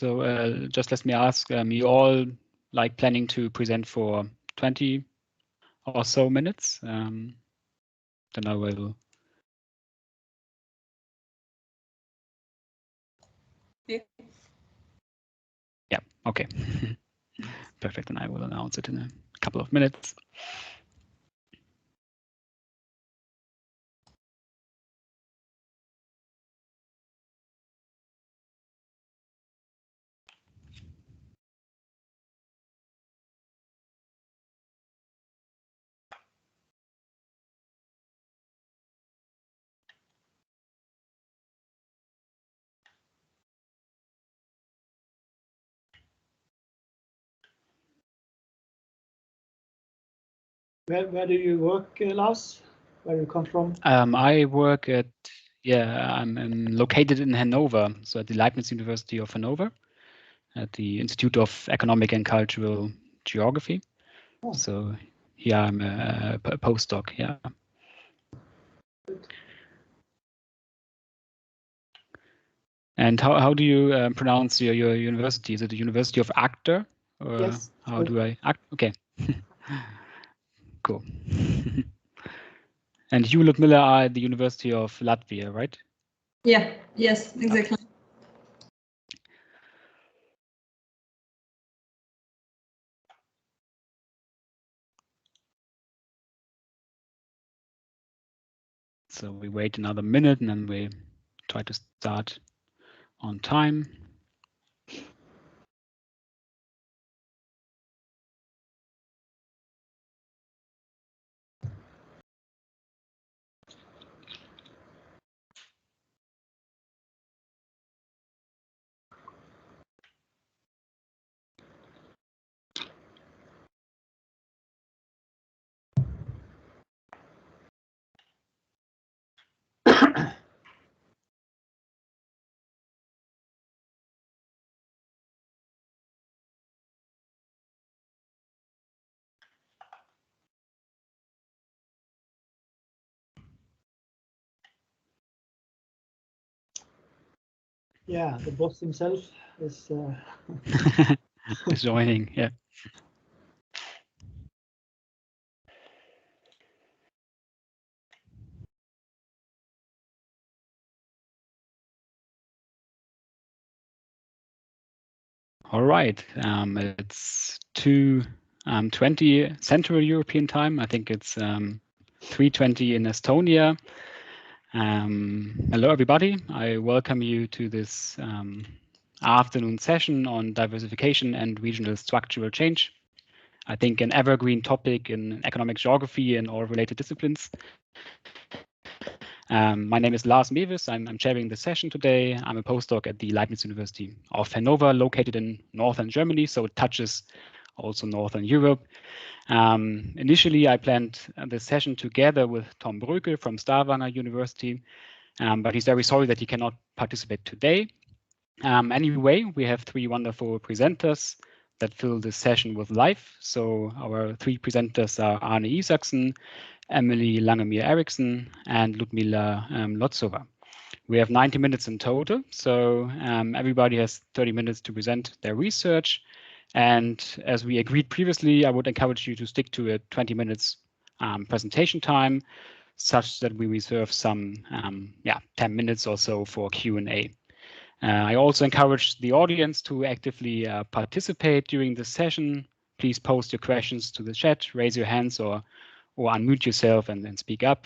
So just let me ask, you all like planning to present for 20 or so minutes? Then I will. Yeah, okay. Perfect, and I will announce it in a couple of minutes. Where do you work, Lars? Where do you come from? I work at, I'm located in Hanover, so at the Leibniz University of Hanover, at the Institute of Economic and Cultural Geography. Oh. So here I'm a postdoc, yeah. Good. And how do you pronounce your university? Is it the University of Actor? Or yes. How do I act? Okay. Cool. And you, Ludmilla, are at the University of Latvia, right? Yeah, yes, exactly. Okay. So we wait another minute and then we try to start on time. Yeah, the boss himself is joining. Yeah. All right. It's 2:20 Central European time. I think it's 3:20 in Estonia. Hello, everybody. I welcome you to this afternoon session on diversification and regional structural change. I think an evergreen topic in economic geography and all related disciplines. My name is Lars Mewis. I'm chairing the session today. I'm a postdoc at the Leibniz University of Hanover, located in northern Germany, so it touches also northern Europe. Initially, I planned this session together with Tom Brökel from Stavanger University, but he's very sorry that he cannot participate today. Anyway, we have three wonderful presenters that fill this session with life. So our three presenters are Arne Isaksen, Emily Langemyr Eriksson, and Ludmilla Lotsova. We have 90 minutes in total, so everybody has 30 minutes to present their research. And as we agreed previously, I would encourage you to stick to a 20 minutes presentation time, such that we reserve some 10 minutes or so for Q&A. I also encourage the audience to actively participate during the session. Please post your questions to the chat, raise your hands or unmute yourself and then speak up.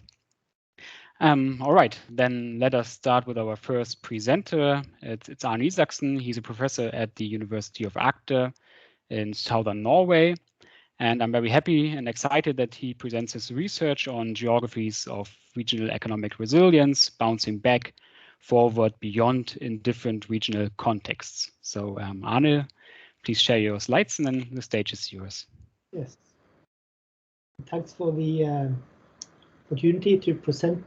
All right, then let us start with our first presenter. It's Arne Isaksen. He's a professor at the University of Agder in southern Norway. And I'm very happy and excited that he presents his research on geographies of regional economic resilience, bouncing back, forward, beyond in different regional contexts. So Arne, please share your slides and then the stage is yours. Yes. Thanks for the opportunity to present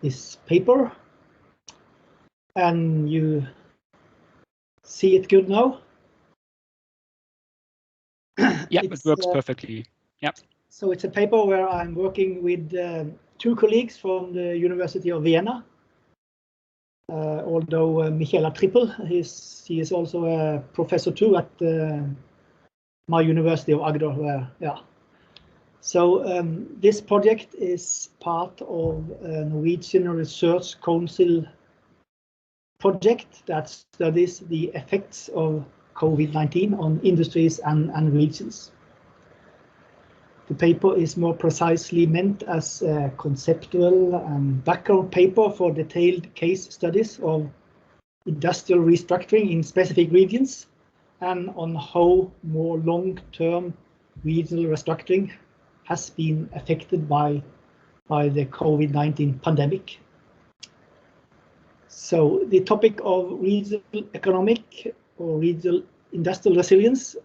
this paper. And you see it good now? Yeah, it works perfectly. Yeah. So it's a paper where I'm working with two colleagues from the University of Vienna. although Michaela Trippel, he is also a professor too at my University of Agder. So this project is part of a Norwegian Research Council project that studies the effects of COVID-19 on industries and regions. The paper is more precisely meant as a conceptual and background paper for detailed case studies of industrial restructuring in specific regions and on how more long-term regional restructuring has been affected by the COVID-19 pandemic. So the topic of regional economic or regional industrial resilience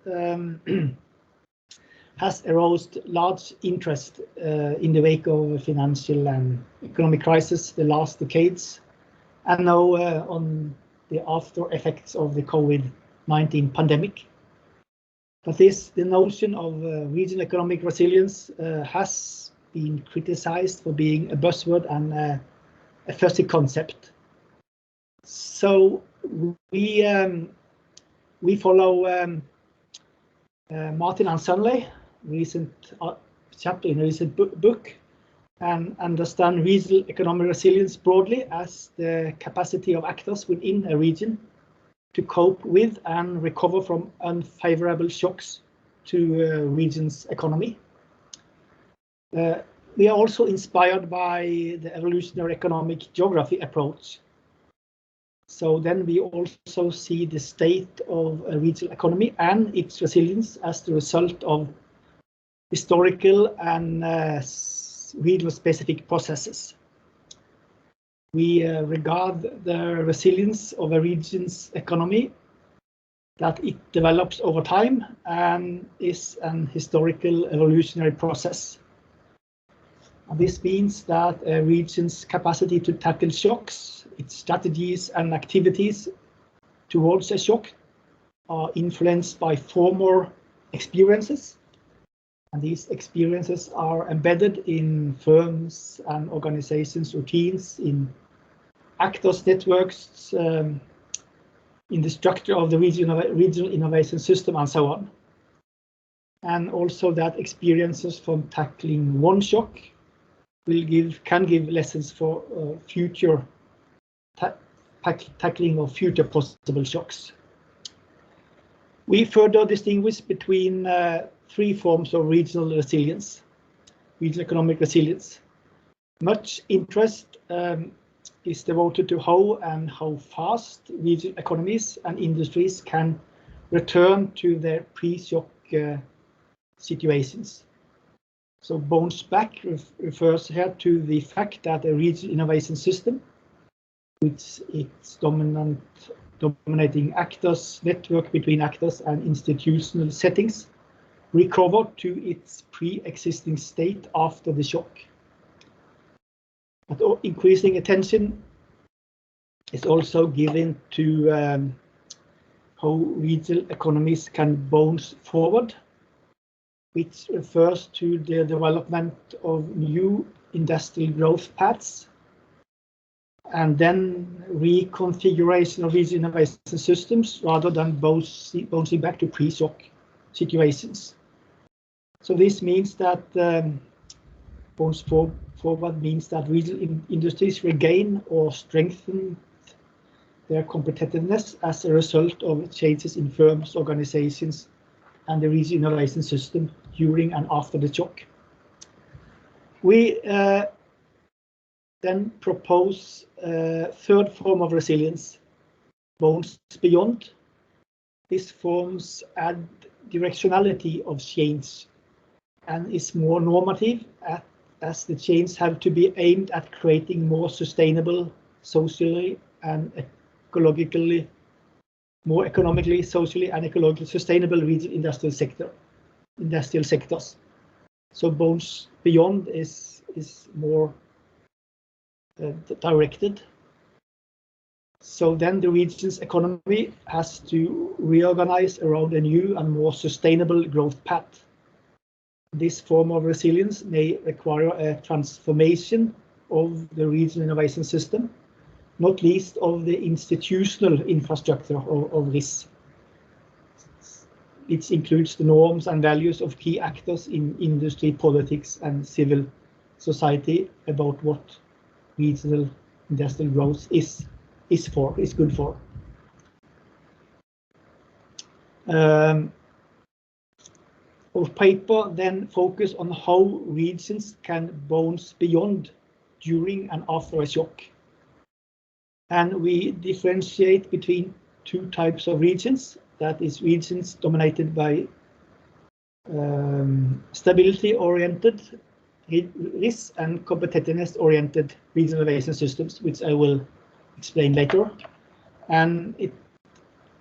has aroused large interest in the wake of financial and economic crisis the last decades, and now on the after effects of the COVID-19 pandemic. But the notion of regional economic resilience has been criticized for being a buzzword and a fuzzy concept. So we follow Martin and Sunley, recent chapter in a recent book, and understand regional economic resilience broadly as the capacity of actors within a region to cope with and recover from unfavorable shocks to a region's economy. We are also inspired by the evolutionary economic geography approach. So then we also see the state of a regional economy and its resilience as the result of historical and regional specific processes. We regard the resilience of a region's economy that it develops over time and is an historical evolutionary process. And this means that a region's capacity to tackle shocks, its strategies and activities towards a shock are influenced by former experiences. And these experiences are embedded in firms and organizations' routines, in actors' networks, in the structure of the regional innovation system, and so on. And also that experiences from tackling one shock can give lessons for future tackling of future possible shocks. We further distinguish between three forms of regional resilience, regional economic resilience. Much interest is devoted to how fast regional economies and industries can return to their pre-shock situations. So bounce back refers here to the fact that a regional innovation system, with its dominating actors, network between actors and institutional settings, recover to its pre-existing state after the shock. But increasing attention is also given to how regional economies can bounce forward, which refers to the development of new industrial growth paths, and then reconfiguration of regional innovation systems rather than bouncing back to pre-shock situations. So this means that bounce forward means that regional industries regain or strengthen their competitiveness as a result of changes in firms, organizations, and the regional innovation system during and after the shock. We then propose a third form of resilience, bounce beyond. These forms add directionality of change and is more normative as the change have to be aimed at creating more sustainable, socially and ecologically, more economically, socially and ecologically sustainable regional industrial sectors. So bounce beyond is more directed. So then the region's economy has to reorganize around a new and more sustainable growth path. This form of resilience may require a transformation of the regional innovation system not least of the institutional infrastructure of RIS. It includes the norms and values of key actors in industry, politics, and civil society about what regional industrial growth is good for. Our paper then focus on how regions can bounce beyond, during, and after a shock. And we differentiate between two types of regions. That is regions dominated by stability-oriented RIS and competitiveness-oriented regional innovation systems, which I will explain later. And it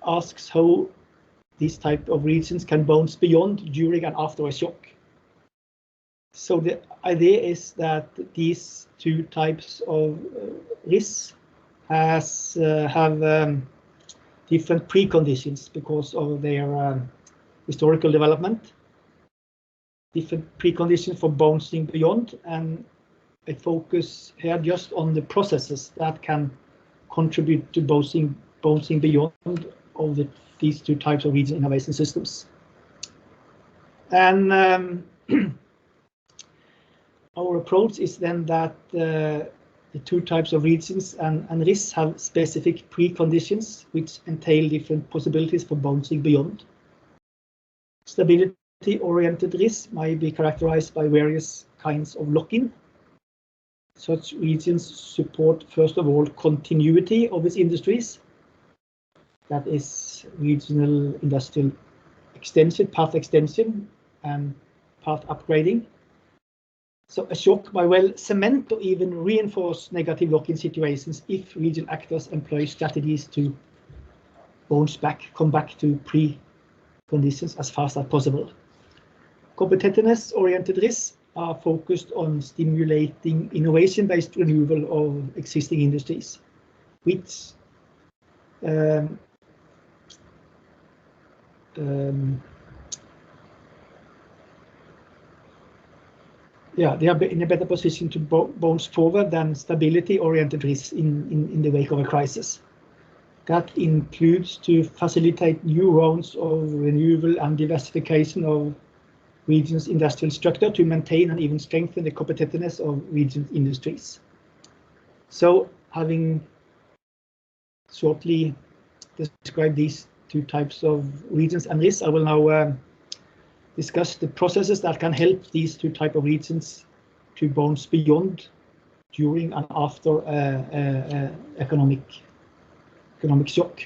asks how these type of regions can bounce beyond, during, and after a shock. So the idea is that these two types of RIS have different preconditions because of their historical development, different preconditions for bouncing beyond, and I focus here just on the processes that can contribute to bouncing beyond of these two types of regional innovation systems. And our approach is then that the two types of regions and RIS have specific preconditions which entail different possibilities for bouncing beyond. Stability-oriented RIS might be characterized by various kinds of lock-in. Such regions support, first of all, continuity of its industries. That is regional industrial extension, path extension, and path upgrading. So a shock might well cement or even reinforce negative lock-in situations if regional actors employ strategies to bounce back, come back to pre-conditions as fast as possible. Competitiveness-oriented risks are focused on stimulating innovation-based renewal of existing industries, which they are in a better position to bounce forward than stability-oriented risks in the wake of a crisis. That includes to facilitate new rounds of renewal and diversification of regions' industrial structure to maintain and even strengthen the competitiveness of region industries. So, having shortly described these two types of regions and risks, I will now discuss the processes that can help these two types of regions to bounce beyond, during, and after economic shock.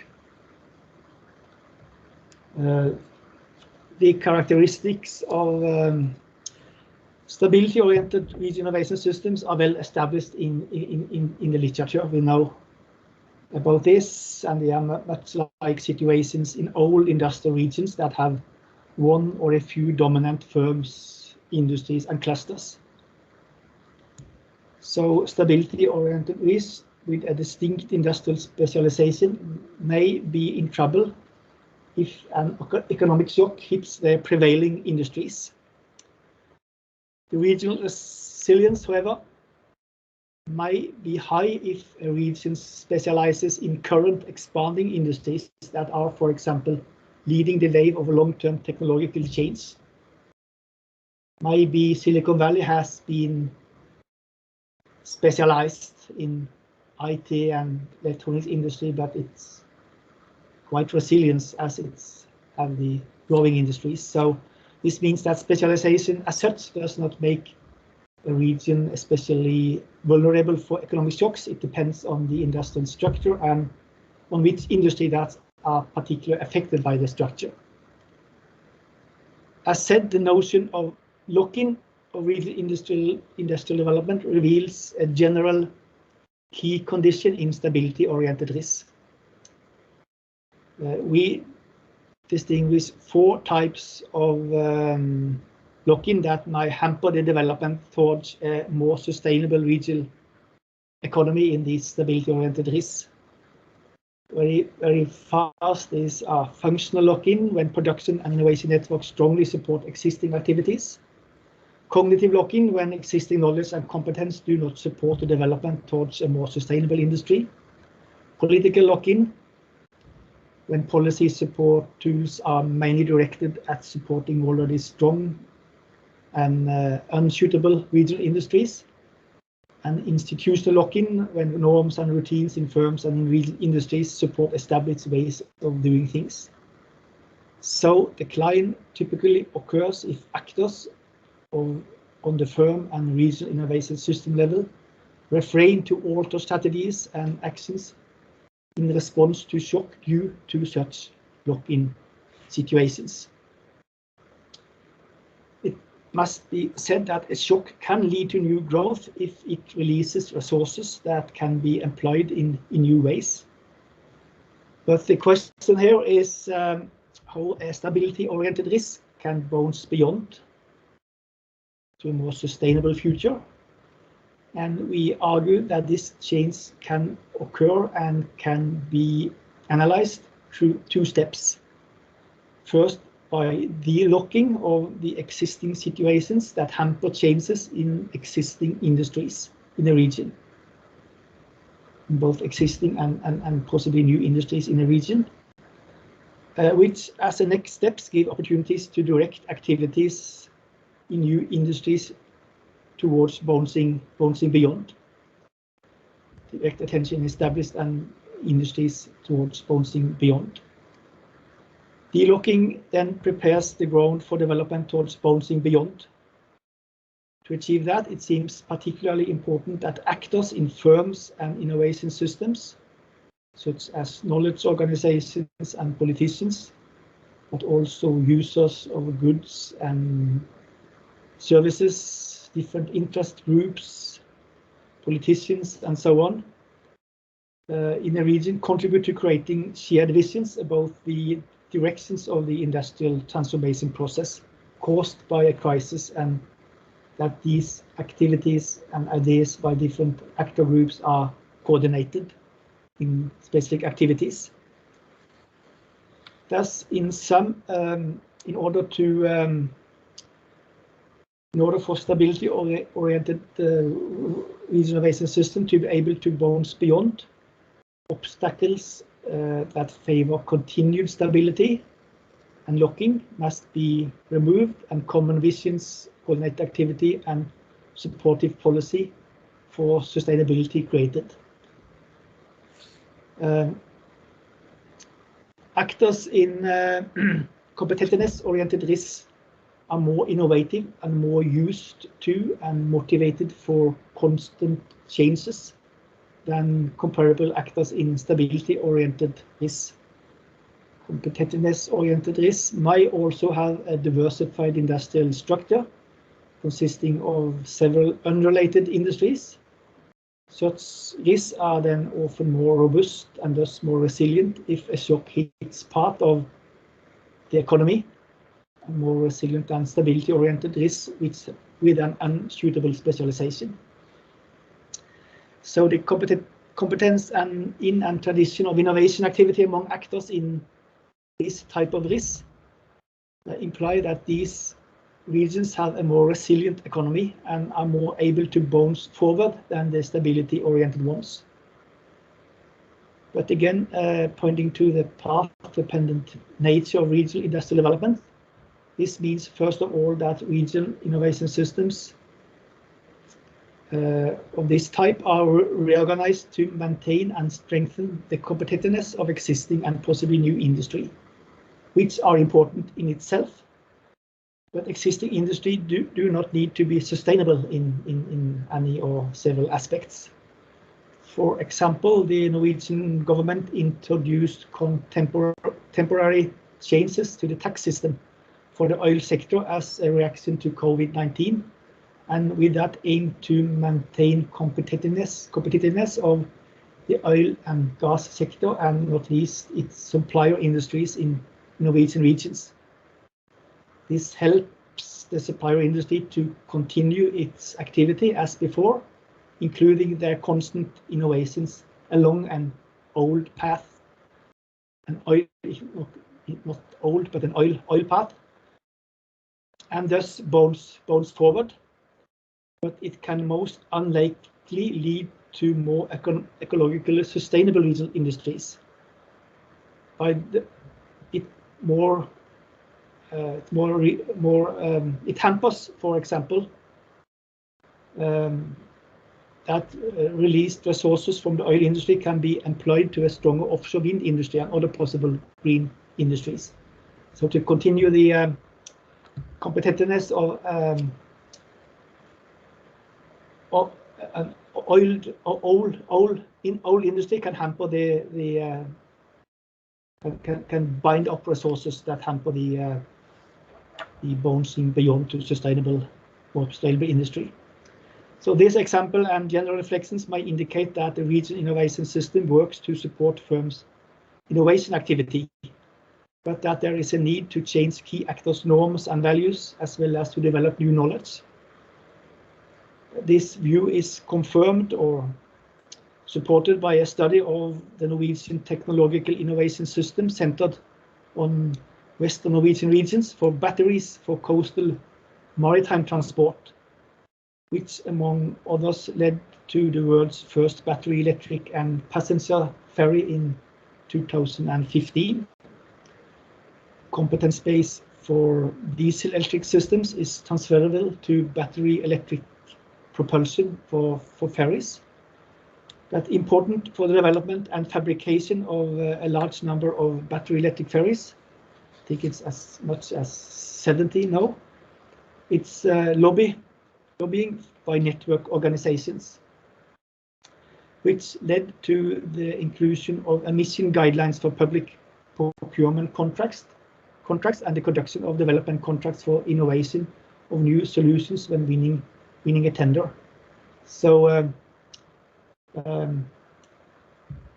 The characteristics of stability-oriented regional innovation systems are well established in the literature. We know about this, and they are much like situations in old industrial regions that have one or a few dominant firms, industries, and clusters. So stability-oriented risks with a distinct industrial specialization may be in trouble if an economic shock hits their prevailing industries. The regional resilience, however, might be high if a region specializes in current expanding industries that are, for example, leading the wave of long-term technological change. Maybe Silicon Valley has been specialized in IT and electronics industry, but it's quite resilient as it's have the growing industries. So this means that specialization as such does not make a region especially vulnerable for economic shocks. It depends on the industrial structure and on which industry that are particularly affected by the structure. As said, the notion of lock-in of regional industrial development reveals a general key condition in stability-oriented risks. We distinguish four types of lock-in that might hamper the development towards a more sustainable regional economy in these stability-oriented risks. Very fast is functional lock-in when production and innovation networks strongly support existing activities. Cognitive lock-in when existing knowledge and competence do not support the development towards a more sustainable industry. political lock-in, when policy support tools are mainly directed at supporting already strong and unsuitable regional industries, and institutional lock-in, when norms and routines in firms and in regional industries support established ways of doing things. So decline typically occurs if actors on the firm and regional innovation system level refrain to alter strategies and actions in response to shock due to such lock-in situations. It must be said that a shock can lead to new growth if it releases resources that can be employed in new ways. But the question here is how a stability-oriented risk can bounce beyond to a more sustainable future. And we argue that this change can occur and can be analyzed through two steps. First, by de-locking of the existing situations that hamper changes in existing industries in the region, both existing and possibly new industries in the region, which as a next steps give opportunities to direct activities in new industries towards bouncing beyond. Direct attention established and industries towards bouncing beyond. De-locking then prepares the ground for development towards bouncing beyond. To achieve that, it seems particularly important that actors in firms and innovation systems, such as knowledge organizations and politicians, but also users of goods and services, different interest groups, politicians, and so on, in a region contribute to creating shared visions about the directions of the industrial transformation process caused by a crisis, and that these activities and ideas by different actor groups are coordinated in specific activities. Thus, in sum, in order for stability-oriented regional innovation system to be able to bounce beyond, obstacles that favor continued stability and locking must be removed, and common visions, coordinated activity, and supportive policy for sustainability created. Actors in competitiveness-oriented risks are more innovative and more used to and motivated for constant changes than comparable actors in stability-oriented risks. Competitiveness-oriented risks might also have a diversified industrial structure consisting of several unrelated industries. Such risks are then often more robust and thus more resilient if a shock hits part of the economy, and more resilient than stability-oriented risks with an unsuitable specialization. So the competence and tradition of innovation activity among actors in this type of risk imply that these regions have a more resilient economy and are more able to bounce forward than the stability-oriented ones. But again, pointing to the path-dependent nature of regional industrial development, this means, first of all, that regional innovation systems of this type are reorganized to maintain and strengthen the competitiveness of existing and possibly new industry, which are important in itself. But existing industry do not need to be sustainable in any or several aspects. For example, the Norwegian government introduced temporary changes to the tax system for the oil sector as a reaction to COVID-19, and with that aim to maintain competitiveness of the oil and gas sector, and not least its supplier industries in Norwegian regions. This helps the supplier industry to continue its activity as before, including their constant innovations along an old path, not old, but an oil path, and thus bounce forward. But it can most unlikely lead to more ecologically sustainable regional industries. It hampers, for example, that released resources from the oil industry can be employed to a stronger offshore wind industry and other possible green industries. So to continue the competitiveness of oil industry can hamper can bind up resources that hamper the bouncing beyond to more sustainable industry. So this example and general reflections might indicate that the regional innovation system works to support firms' innovation activity, but that there is a need to change key actors' norms and values, as well as to develop new knowledge. This view is confirmed or supported by a study of the Norwegian technological innovation system centered on Western Norwegian regions for batteries for coastal maritime transport, which among others led to the world's first battery electric and passenger ferry in 2015. Competence base for diesel electric systems is transferable to battery electric propulsion for ferries. That's important for the development and fabrication of a large number of battery electric ferries. I think it's as much as 70 now. It's lobbying by network organizations, which led to the inclusion of emission guidelines for public procurement contracts and the conduction of development contracts for innovation of new solutions when winning a tender. So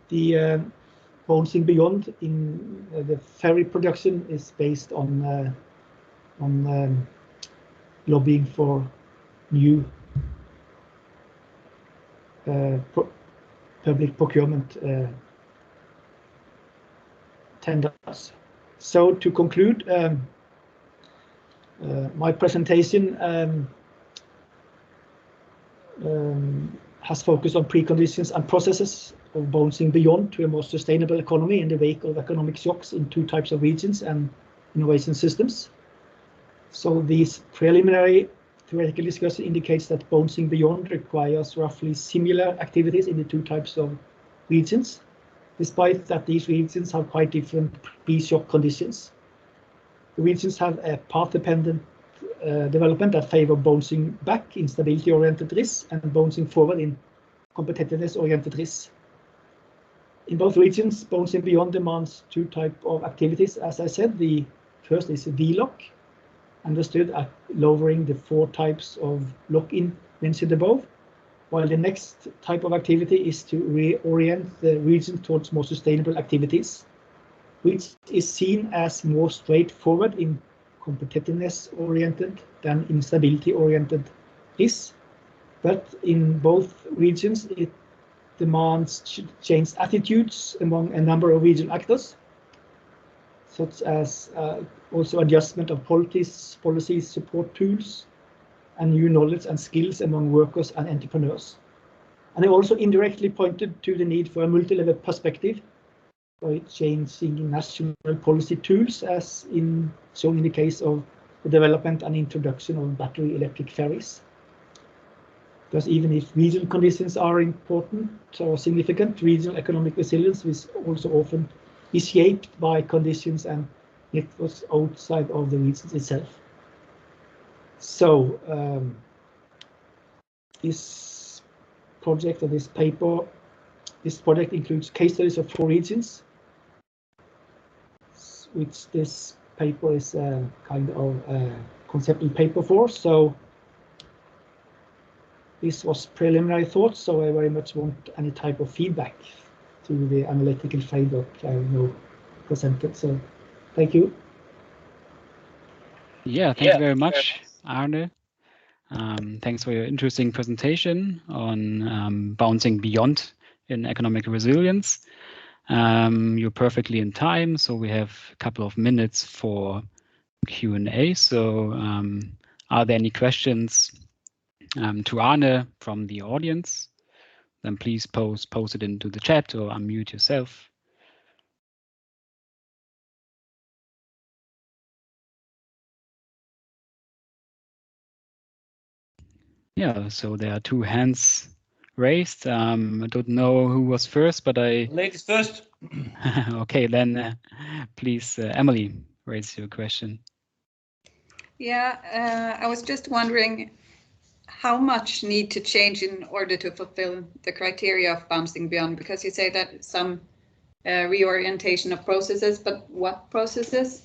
the bouncing beyond in the ferry production is based on lobbying for new public procurement tenders. So to conclude, my presentation has focused on preconditions and processes of bouncing beyond to a more sustainable economy in the wake of economic shocks in two types of regions and innovation systems. So this preliminary theoretical discussion indicates that bouncing beyond requires roughly similar activities in the two types of regions, despite that these regions have quite different pre-shock conditions. The regions have a path-dependent development that favor bouncing back in stability-oriented risks and bouncing forward in competitiveness-oriented risks. In both regions, bouncing beyond demands two types of activities. As I said, the first is VLOC, understood at lowering the 4 types of lock-in mentioned above, while the next type of activity is to reorient the region towards more sustainable activities, which is seen as more straightforward in competitiveness-oriented than in stability-oriented risks. But in both regions, it demands changed attitudes among a number of regional actors, such as also adjustment of policies, support tools, and new knowledge and skills among workers and entrepreneurs. And they also indirectly pointed to the need for a multi-level perspective by changing national policy tools, as shown in the case of the development and introduction of battery electric ferries. Because even if regional conditions are important or significant, regional economic resilience is also often shaped by conditions and networks outside of the regions itself. So this project or this project includes case studies of 4 regions, which this paper is a kind of a conceptual paper for. So this was preliminary thoughts, so I very much want any type of feedback to the analytical framework I now presented. So thank you. Yeah, thank you very much, Arne. Thanks for your interesting presentation on bouncing beyond in economic resilience. You're perfectly in time, so we have a couple of minutes for Q&A. So are there any questions to Arne from the audience then please post it into the chat or unmute yourself. Yeah, so there are 2 hands raised. I don't know who was first, but Ladies first. Okay, then please, Emily, raise your question. Yeah, I was just wondering how much need to change in order to fulfill the criteria of bouncing beyond, because you say that some reorientation of processes, but what processes?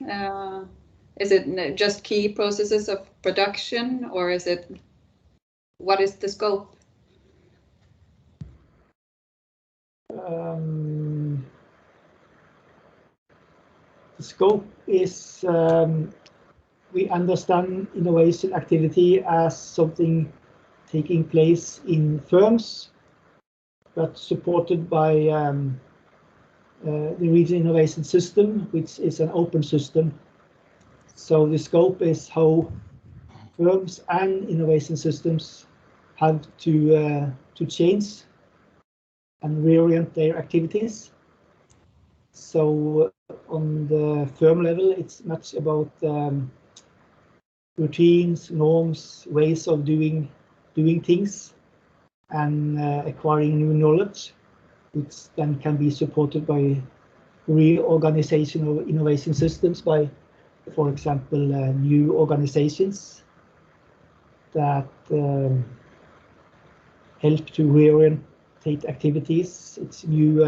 Is it just key processes of production, or is it, what is the scope? The scope is we understand innovation activity as something taking place in firms, but supported by the Regional Innovation System, which is an open system. So the scope is how firms and innovation systems have to change and reorient their activities. So on the firm level, it's much about routines, norms, ways of doing things, and acquiring new knowledge, which then can be supported by reorganization of innovation systems by, for example, new organizations that help to reorientate activities. It's new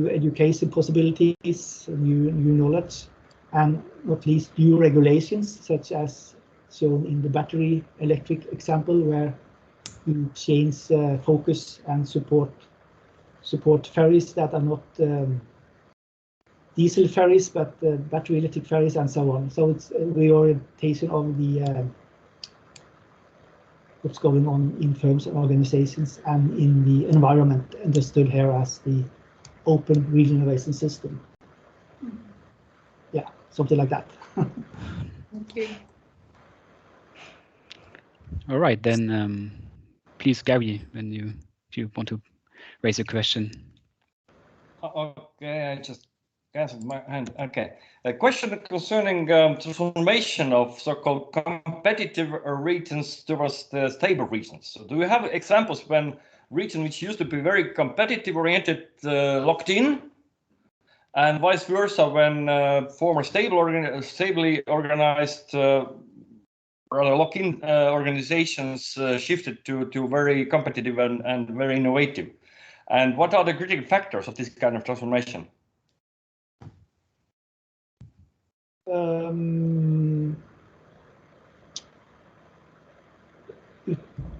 education possibilities, new knowledge, and not least new regulations, such as shown in the battery electric example, where you change focus and support ferries that are not diesel ferries, but battery electric ferries and so on. So it's a reorientation of the what's going on in firms and organizations and in the environment, understood here as the open regional innovation system. Yeah, something like that. Okay. All right, then please, Gary, if you want to raise a question. Okay, I just answered my hand. Okay, a question concerning transformation of so-called competitive regions towards the stable regions. So do you have examples when region which used to be very competitive oriented locked in, and vice versa when former stably organized lock-in organizations shifted to very competitive and very innovative? And what are the critical factors of this kind of transformation? You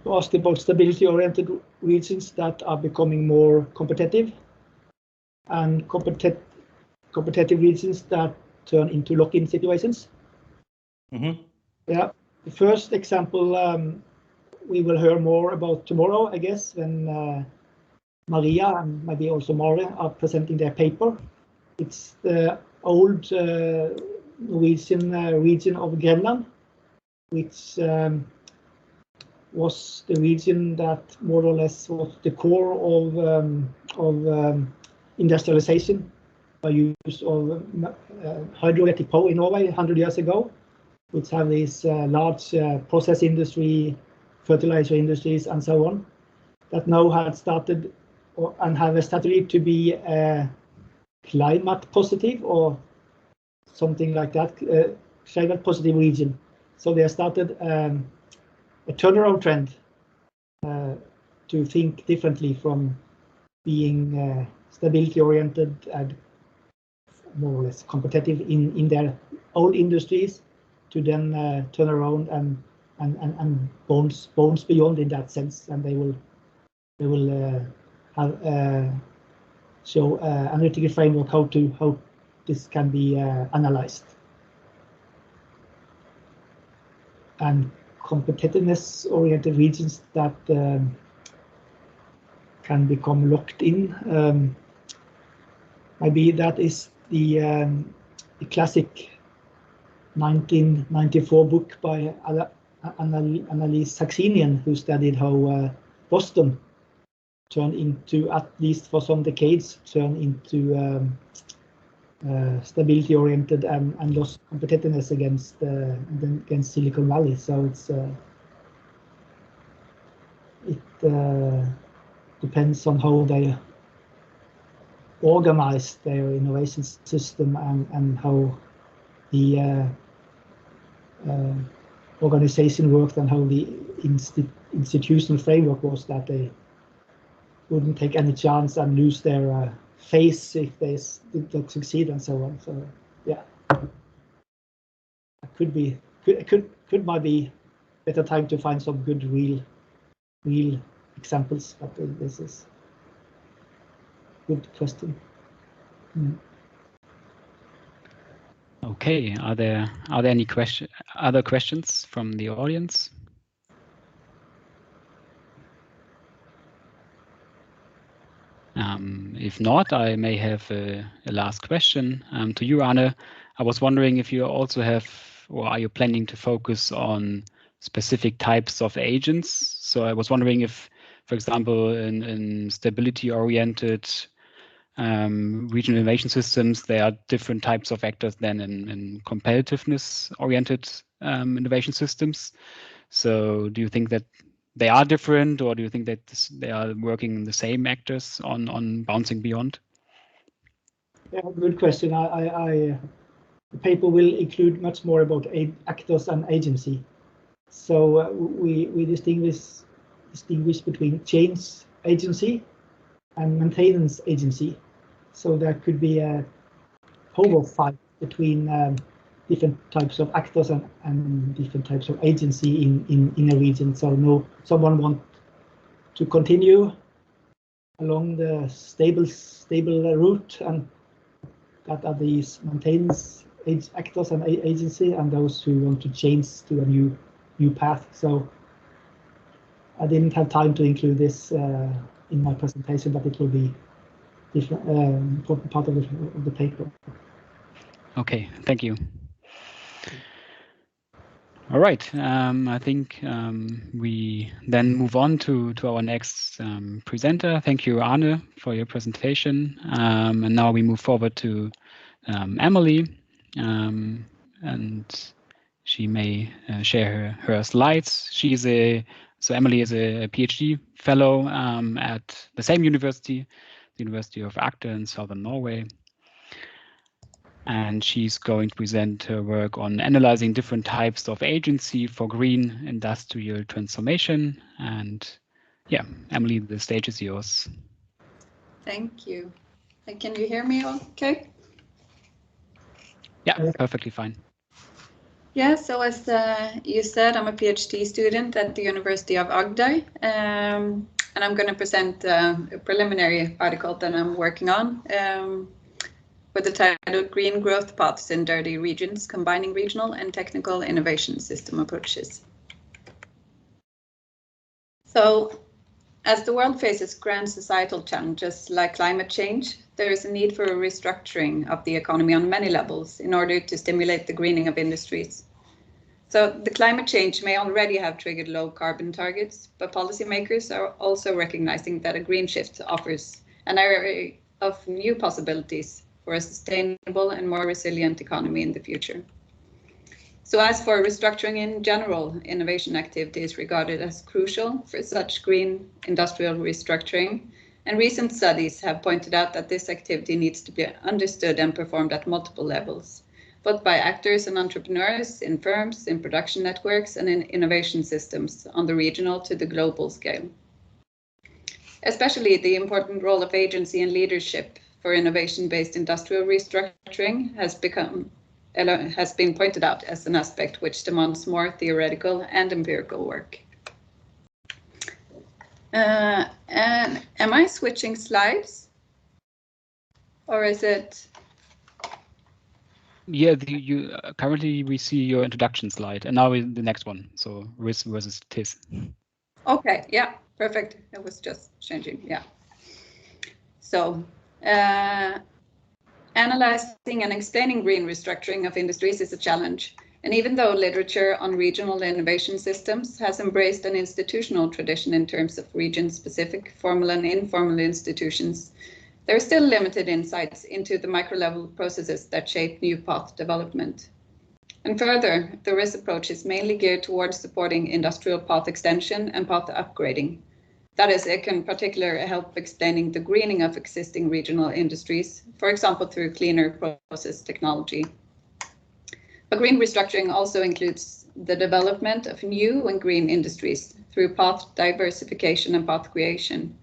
asked about stability-oriented regions that are becoming more competitive, and competitive regions that turn into lock-in situations. Mm-hmm. Yeah, the first example we will hear more about tomorrow, I guess, when Maria and maybe also Mare are presenting their paper. It's the old Norwegian region of Greenland, which was the region that more or less was the core of industrialization by use of hydroelectric power in Norway 100 years ago, which have these large process industry, fertilizer industries, and so on, that now had started and have a strategy to be climate positive or something like that, climate positive region. So they have started a turnaround trend to think differently from being stability oriented and more or less competitive in their own industries, to then turn around and bounce beyond in that sense, and they will have show analytical framework how this can be analyzed. And competitiveness-oriented regions that can become locked in. Maybe that is the classic 1994 book by Annelies Saxenian, who studied how Boston turn into, at least for some decades, turn into stability-oriented and lost competitiveness against Silicon Valley. So it depends on how they organize their innovation system and how the organization worked and how the institutional framework was, that they wouldn't take any chance and lose their face if they did not succeed and so on. So yeah, it might be better time to find some good real examples, but this is good question. Okay, are there any other questions from the audience? If not, I may have a last question to you, Arne. I was wondering if you also have, or are you planning to focus on specific types of agents? So I was wondering if, for example, in stability-oriented regional innovation systems, there are different types of actors than in competitiveness-oriented innovation systems. So do you think that they are different, or do you think that they are working the same actors on bouncing beyond? Yeah, good question. The paper will include much more about actors and agency. So we distinguish between change agency and maintenance agency. So there could be a power fight between different types of actors and different types of agency in a region. So someone want to continue along the stable route, and that are these maintenance actors and agency, and those who want to change to a new path. So I didn't have time to include this in my presentation, but it will be different important part of the paper. Okay, thank you. All right, I think we then move on to our next presenter. Thank you, Arne, for your presentation. And now we move forward to Emily, and she may share her slides. So Emily is a PhD fellow at the same university, the University of Agder in southern Norway. And she's going to present her work on analyzing different types of agency for green industrial transformation. And yeah, Emily, the stage is yours. Thank you. Can you hear me okay? Yeah, perfectly fine. Yeah, so as you said, I'm a PhD student at the University of Agder, and I'm going to present a preliminary article that I'm working on with the title Green Growth Paths in Dirty Regions, Combining Regional and Technical Innovation System Approaches. So, as the world faces grand societal challenges like climate change, there is a need for a restructuring of the economy on many levels in order to stimulate the greening of industries. So the climate change may already have triggered low carbon targets, but policymakers are also recognizing that a green shift offers an array of new possibilities for a sustainable and more resilient economy in the future. So as for restructuring in general, innovation activity is regarded as crucial for such green industrial restructuring, and recent studies have pointed out that this activity needs to be understood and performed at multiple levels, both by actors and entrepreneurs in firms, in production networks, and in innovation systems on the regional to the global scale. Especially the important role of agency and leadership for innovation-based industrial restructuring has been pointed out as an aspect which demands more theoretical and empirical work. And am I switching slides? Or is it? Yeah, currently we see your introduction slide, and now the next one. So RIS versus TIS. Okay, yeah, perfect. It was just changing, yeah. So, analyzing and explaining green restructuring of industries is a challenge. And even though literature on regional innovation systems has embraced an institutional tradition in terms of region-specific formal and informal institutions, there are still limited insights into the micro-level processes that shape new path development. And further, the RIS approach is mainly geared towards supporting industrial path extension and path upgrading. That is, it can particularly help explaining the greening of existing regional industries, for example, through cleaner process technology. But green restructuring also includes the development of new and green industries through path diversification and path creation.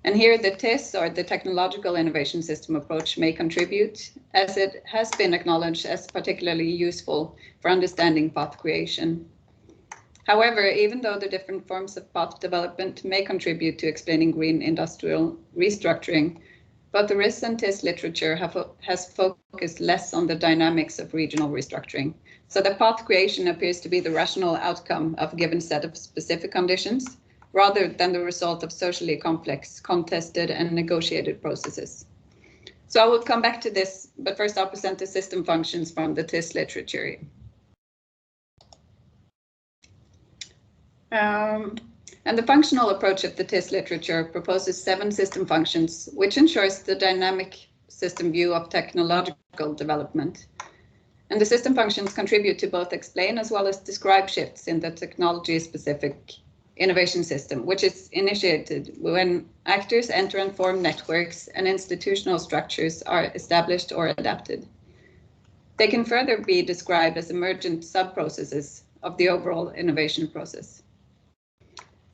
And here the TIS, or the Technological Innovation System approach, may contribute, as it has been acknowledged as particularly useful for understanding path creation. However, even though the different forms of path development may contribute to explaining green industrial restructuring, both the RIS and TIS literature has focused less on the dynamics of regional restructuring. So the path creation appears to be the rational outcome of a given set of specific conditions, rather than the result of socially complex, contested, and negotiated processes. So I will come back to this, but first I'll present the system functions from the TIS literature. And the functional approach of the TIS literature proposes 7 system functions, which ensures the dynamic system view of technological development. And the system functions contribute to both explain as well as describe shifts in the technology-specific innovation system, which is initiated when actors enter and form networks and institutional structures are established or adapted. They can further be described as emergent sub-processes of the overall innovation process.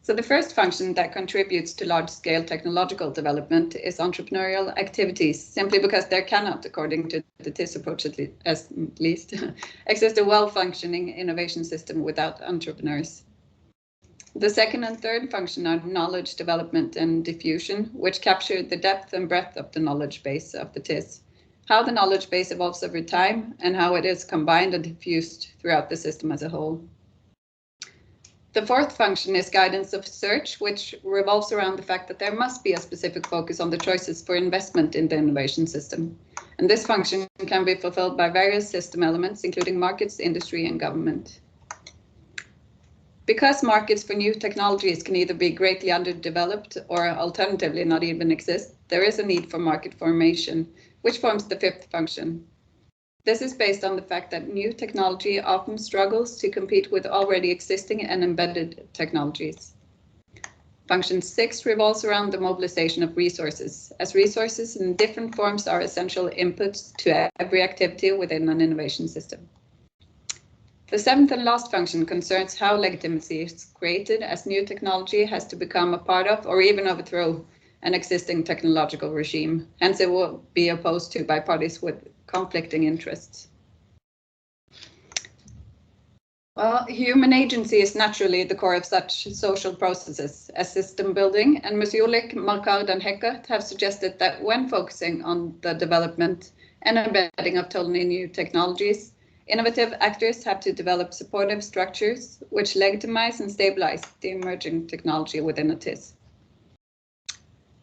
So the first function that contributes to large-scale technological development is entrepreneurial activities, simply because there cannot, according to the TIS approach at least, exist a well-functioning innovation system without entrepreneurs. The second and third function are knowledge development and diffusion, which capture the depth and breadth of the knowledge base of the TIS, how the knowledge base evolves over time, and how it is combined and diffused throughout the system as a whole. The fourth function is guidance of search, which revolves around the fact that there must be a specific focus on the choices for investment in the innovation system. And this function can be fulfilled by various system elements, including markets, industry, and government. Because markets for new technologies can either be greatly underdeveloped or alternatively not even exist, there is a need for market formation, which forms the fifth function. This is based on the fact that new technology often struggles to compete with already existing and embedded technologies. Function 6 revolves around the mobilization of resources, as resources in different forms are essential inputs to every activity within an innovation system. The seventh and last function concerns how legitimacy is created as new technology has to become a part of or even overthrow an existing technological regime. Hence, it will be opposed to by parties with conflicting interests. Well, human agency is naturally the core of such social processes as system building, and Musiulik, Markard, and Heckert have suggested that when focusing on the development and embedding of totally new technologies, innovative actors have to develop supportive structures which legitimize and stabilize the emerging technology within a TIS.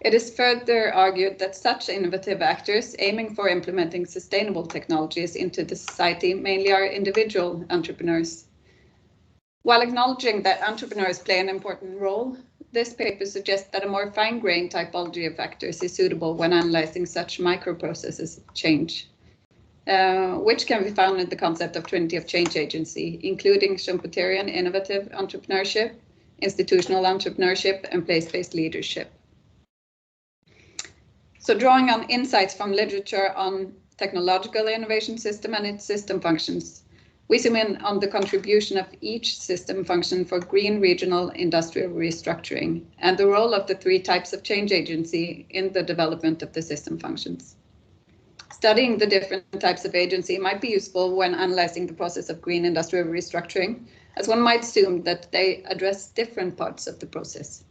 It is further argued that such innovative actors aiming for implementing sustainable technologies into the society mainly are individual entrepreneurs. While acknowledging that entrepreneurs play an important role, this paper suggests that a more fine-grained typology of actors is suitable when analyzing such microprocesses of change, which can be found in the concept of Trinity of change agency, including Schumpeterian innovative entrepreneurship, institutional entrepreneurship, and place-based leadership. So drawing on insights from literature on technological innovation system and its system functions, we zoom in on the contribution of each system function for green regional industrial restructuring and the role of the 3 types of change agency in the development of the system functions. Studying the different types of agency might be useful when analyzing the process of green industrial restructuring, as one might assume that they address different parts of the process.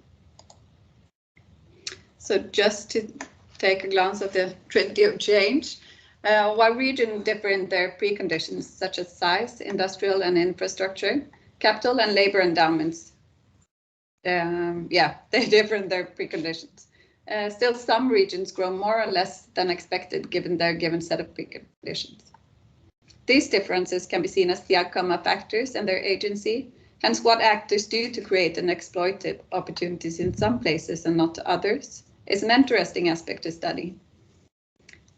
So just to take a glance at the Trinity of change, while regions differ in their preconditions, such as size, industrial and infrastructure, capital and labor endowments, they differ in their preconditions. Still, some regions grow more or less than expected given their given set of preconditions. These differences can be seen as the outcome of actors and their agency, hence what actors do to create and exploit opportunities in some places and not others is an interesting aspect to study.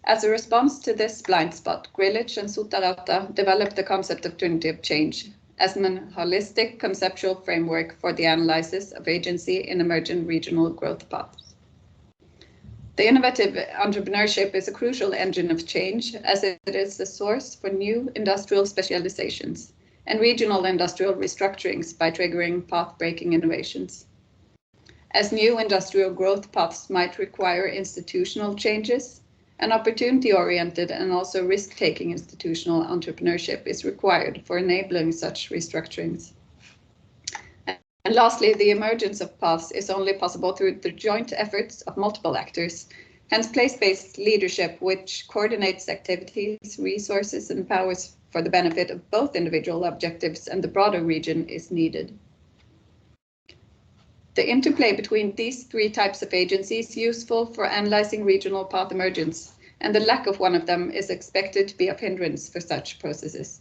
As a response to this blind spot, Grillitsch and Sutarauta developed the concept of Trinity of change as an holistic conceptual framework for the analysis of agency in emergent regional growth paths. The innovative entrepreneurship is a crucial engine of change as it is the source for new industrial specializations and regional industrial restructurings by triggering path-breaking innovations. As new industrial growth paths might require institutional changes, an opportunity-oriented and also risk-taking institutional entrepreneurship is required for enabling such restructurings. And lastly, the emergence of paths is only possible through the joint efforts of multiple actors, hence place-based leadership, which coordinates activities, resources, and powers for the benefit of both individual objectives and the broader region is needed. The interplay between these three types of agency is useful for analyzing regional path emergence, and the lack of one of them is expected to be of hindrance for such processes.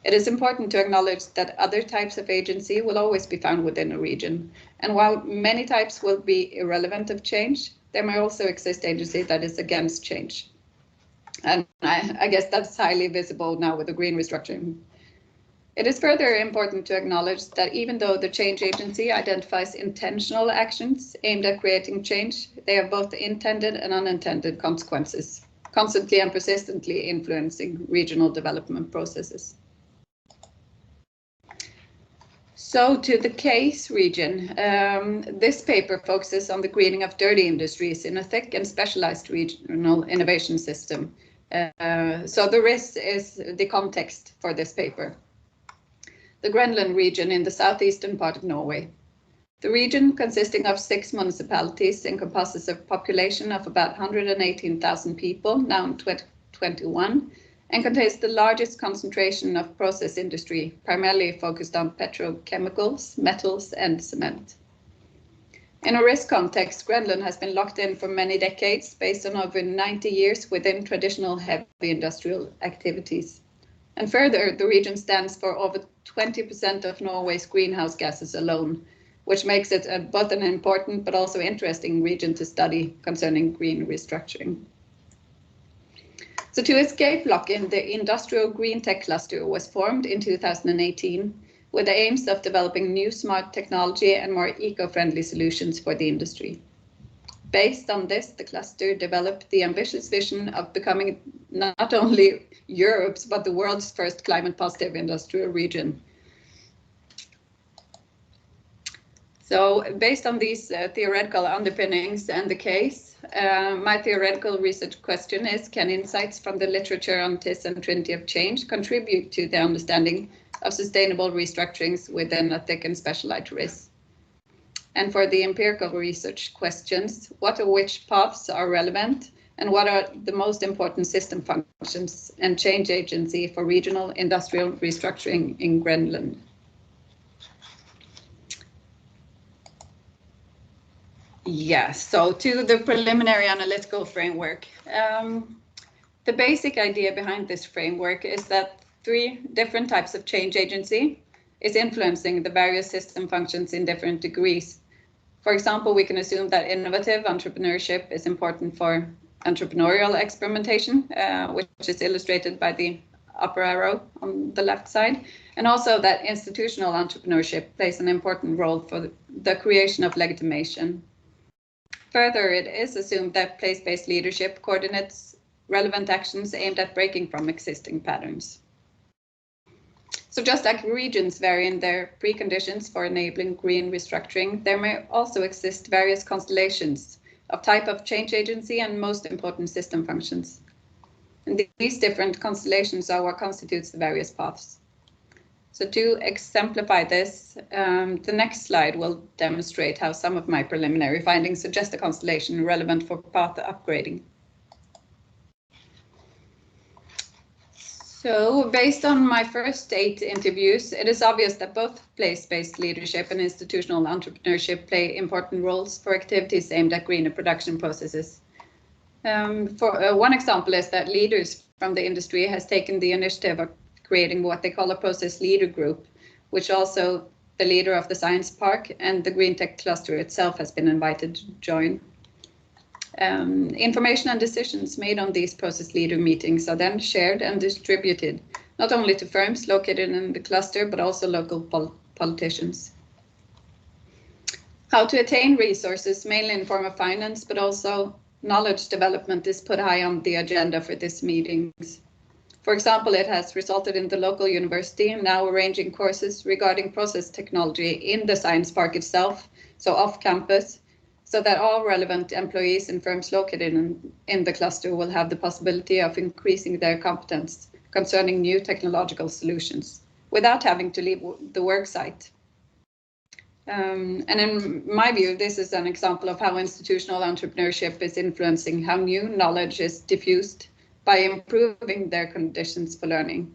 It is important to acknowledge that other types of agency will always be found within a region, and while many types will be irrelevant of change, there may also exist agency that is against change. And I guess that's highly visible now with the green restructuring. It is further important to acknowledge that even though the change agency identifies intentional actions aimed at creating change, they have both intended and unintended consequences, constantly and persistently influencing regional development processes. So to the case region, this paper focuses on the greening of dirty industries in a thick and specialized regional innovation system. So the risk is the context for this paper. The Grenland region in the southeastern part of Norway. The region, consisting of 6 municipalities, encompasses a population of about 118,000 people, now in 2021, and contains the largest concentration of process industry, primarily focused on petrochemicals, metals, and cement. In a risk context, Grenland has been locked in for many decades based on over 90 years within traditional heavy industrial activities. And further, the region stands for over 20% of Norway's greenhouse gases alone, which makes it both an important but also interesting region to study concerning green restructuring. So to escape lock-in, the Industrial Green Tech Cluster was formed in 2018 with the aims of developing new smart technology and more eco-friendly solutions for the industry. Based on this, the cluster developed the ambitious vision of becoming not only Europe's, but the world's first climate-positive industrial region. So based on these theoretical underpinnings and the case, my theoretical research question is, can insights from the literature on TIS and Trinity of Change contribute to the understanding of sustainable restructurings within a thick and specialized risk? And for the empirical research questions, what or which paths are relevant, and what are the most important system functions and change agency for regional industrial restructuring in Grenland? Yes, so to the preliminary analytical framework. The basic idea behind this framework is that 3 different types of change agency is influencing the various system functions in different degrees. For example, we can assume that innovative entrepreneurship is important for entrepreneurial experimentation, which is illustrated by the upper arrow on the left side, and also that institutional entrepreneurship plays an important role for the creation of legitimation. Further, it is assumed that place-based leadership coordinates relevant actions aimed at breaking from existing patterns. So just like regions vary in their preconditions for enabling green restructuring, there may also exist various constellations of type of change agency and most important system functions. And these different constellations are what constitutes the various paths. So to exemplify this, the next slide will demonstrate how some of my preliminary findings suggest a constellation relevant for path upgrading. So based on my first 8 interviews, it is obvious that both place-based leadership and institutional entrepreneurship play important roles for activities aimed at greener production processes. One example is that leaders from the industry has taken the initiative of creating what they call a process leader group, which also the leader of the science park and the green tech cluster itself has been invited to join. Information and decisions made on these process leader meetings are then shared and distributed, not only to firms located in the cluster, but also local politicians. How to attain resources, mainly in form of finance, but also knowledge development, is put high on the agenda for these meetings. For example, it has resulted in the local university now arranging courses regarding process technology in the science park itself, so off campus, so that all relevant employees and firms located in the cluster will have the possibility of increasing their competence concerning new technological solutions without having to leave the work site. And in my view, this is an example of how institutional entrepreneurship is influencing how new knowledge is diffused by improving their conditions for learning.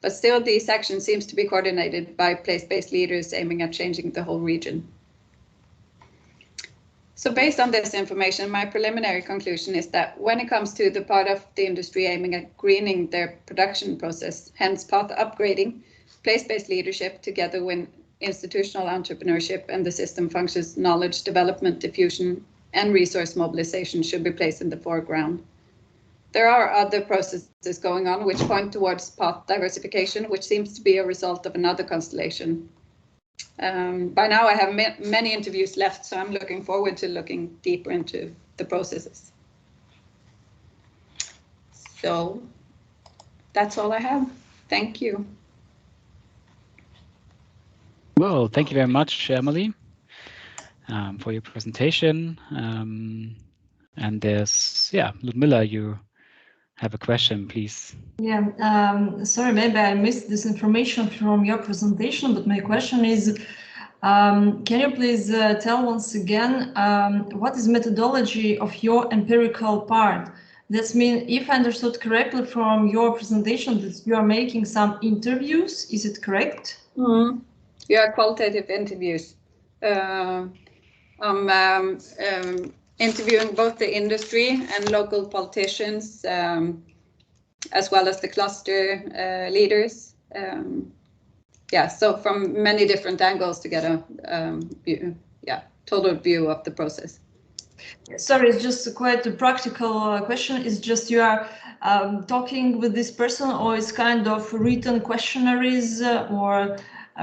But still, these actions seem to be coordinated by place-based leaders aiming at changing the whole region. So based on this information, my preliminary conclusion is that when it comes to the part of the industry aiming at greening their production process, hence path upgrading, place-based leadership together with institutional entrepreneurship and the system functions knowledge development, diffusion, and resource mobilization should be placed in the foreground. There are other processes going on which point towards path diversification, which seems to be a result of another constellation. By now I have many interviews left, so I'm looking forward to looking deeper into the processes. So that's all I have. Thank you. Well, thank you very much, Emily, for your presentation. And there's, Ludmilla, you have a question, please. Yeah, sorry, maybe I missed this information from your presentation, but my question is, can you please tell once again what is methodology of your empirical part? That means, if I understood correctly from your presentation, that you are making some interviews, is it correct? Mm-hmm. Yeah, qualitative interviews. I'm interviewing both the industry and local politicians, as well as the cluster leaders. Yeah, so from many different angles to get a total view of the process. Sorry, it's just quite a practical question. It's just you are talking with this person, or it's kind of written questionnaires or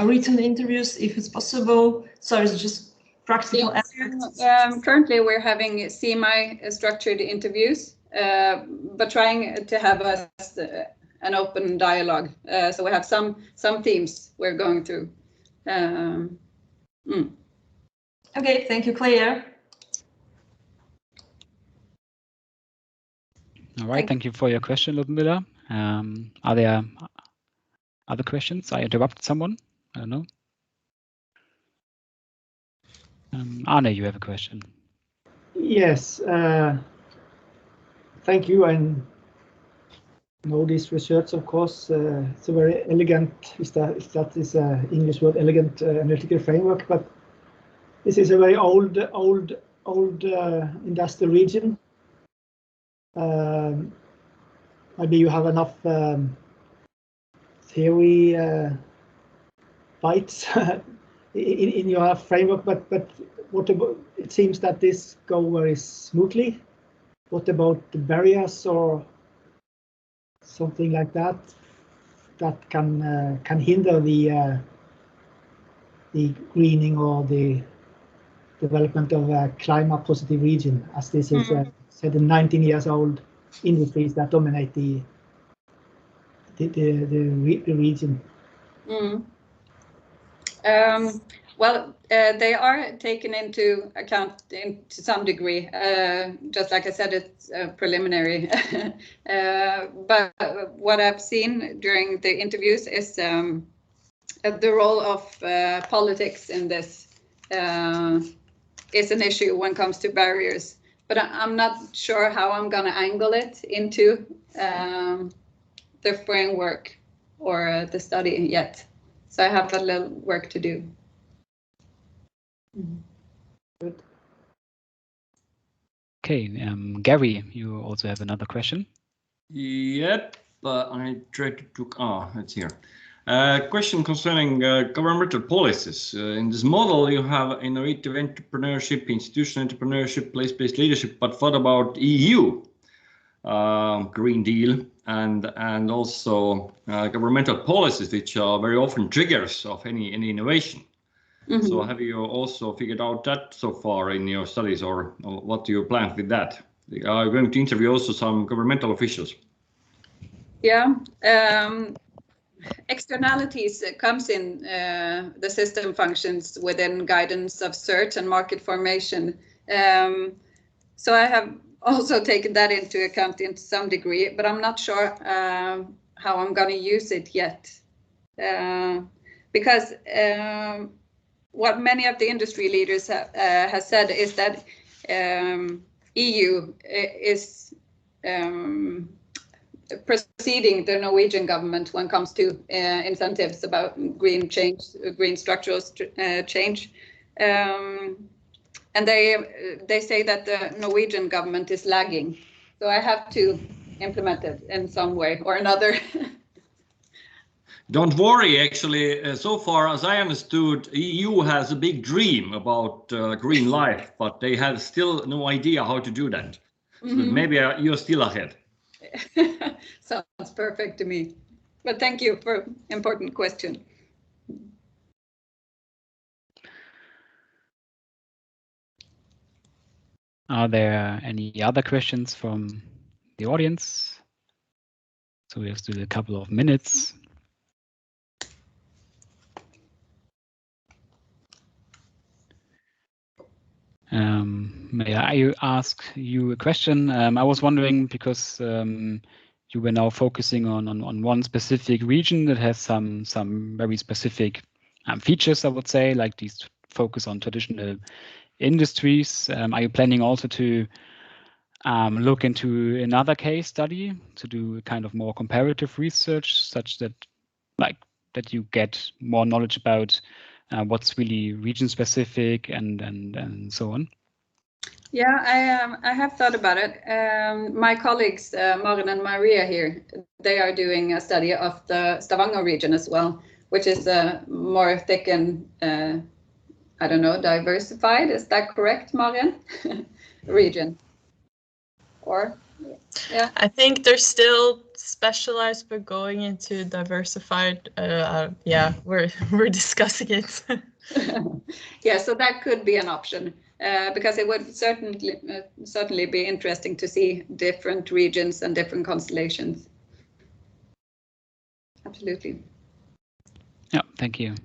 written interviews, if it's possible. Sorry, it's just practical aspects. Currently, we're having semi-structured interviews, but trying to have an open dialogue. So we have some themes we're going through. Okay, thank you, Claire. All right, thank you for your question, Ludmilla. Are there other questions? I interrupted someone. I don't know. Arne, you have a question. Yes, thank you. And know this research, of course. It's a very elegant, if that is an English word, elegant analytical framework. But this is a very old industrial region. Maybe you have enough theory bites in your framework, but what about, it seems that this goes very smoothly. What about the barriers or something like that can hinder the greening or the development of a climate positive region, as this is said the 19 years old industries that dominate the region? Well, they are taken into account to some degree. Just like I said, it's preliminary. But what I've seen during the interviews is the role of politics in this is an issue when it comes to barriers. But I'm not sure how I'm going to angle it into the framework or the study yet. So I have a little work to do. Good. Okay, Gary, you also have another question. Yep, I tried to it's here. Question concerning governmental policies. In this model, you have innovative entrepreneurship, institutional entrepreneurship, place-based leadership, but what about EU? Green Deal and also governmental policies, which are very often triggers of any innovation. Mm-hmm. So have you also figured out that so far in your studies, or what do you plan with that? Are you going to interview also some governmental officials? Yeah, externalities comes in the system functions within guidance of search and market formation. So I have also taken that into account in some degree, but I'm not sure how I'm going to use it yet. Because what many of the industry leaders have said is that EU is preceding the Norwegian government when it comes to incentives about green change, green structural change. And they say that the Norwegian government is lagging. So I have to implement it in some way or another. Don't worry, actually, so far as I understood, EU has a big dream about green life, but they have still no idea how to do that. So maybe you're still ahead. Sounds perfect to me. But thank you for important question. Are there any other questions from the audience? So we have still a couple of minutes. May I ask you a question? I was wondering, because you were now focusing on one specific region that has some very specific features, I would say, like these focus on traditional industries. Are you planning also to look into another case study to do kind of more comparative research, such that you get more knowledge about what's really region specific and so on? Yeah, I have thought about it. My colleagues, Maren and Maria here, they are doing a study of the Stavanger region as well, which is more thick and, I don't know, diversified. Is that correct, Maren? Region. Or, yeah. I think they're still specialized, but going into diversified. Yeah, we're discussing it. Yeah, so that could be an option. Because it would certainly be interesting to see different regions and different constellations. Absolutely. Yeah, thank you.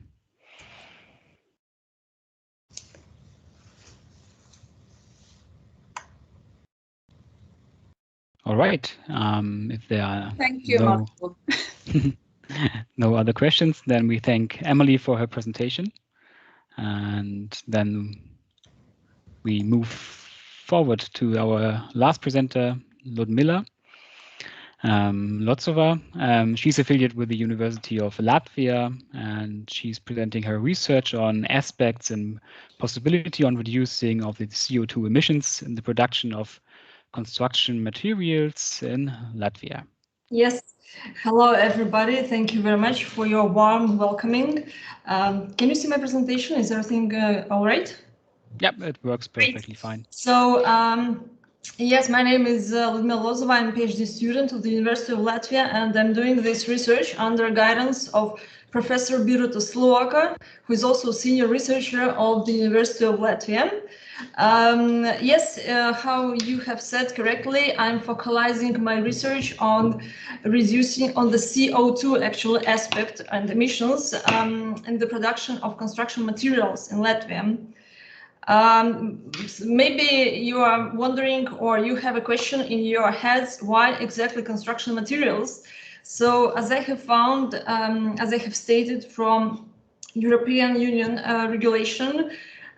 All right. If there are no other questions, then we thank Emily for her presentation, and then we move forward to our last presenter, Ludmilla Lotsova. She's affiliated with the University of Latvia, and she's presenting her research on aspects and possibility on reducing of the CO2 emissions in the production of construction materials in Latvia. Yes. Hello, everybody. Thank you very much for your warm welcoming. Can you see my presentation? Is everything all right? Yep, it works perfectly fine. So, yes, my name is Ludmilla Lotsova. I'm a PhD student of the University of Latvia, and I'm doing this research under guidance of Professor Birutė Sluoka, who is also a senior researcher of the University of Latvia. Yes, how you have said correctly, I'm focalizing my research on reducing on the CO2 actual aspect and emissions in the production of construction materials in Latvia. Maybe you are wondering, or you have a question in your heads, why exactly construction materials? So as I have found, as I have stated from European Union regulation,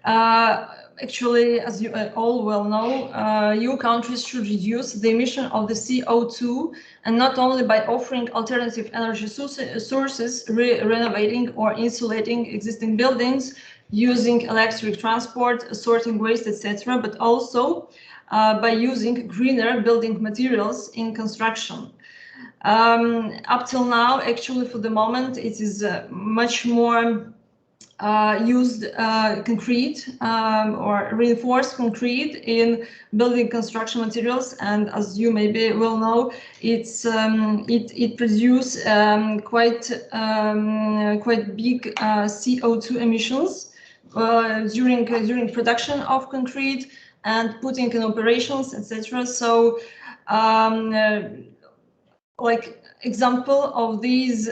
actually, as you all well know, EU countries should reduce the emission of the CO2, and not only by offering alternative energy sources, renovating or insulating existing buildings, using electric transport, sorting waste, etc., but also by using greener building materials in construction. Up till now, actually, for the moment, it is much more used concrete or reinforced concrete in building construction materials, and as you maybe will know, it produces quite big CO2 emissions during production of concrete and putting in operations, etc. So, like example of these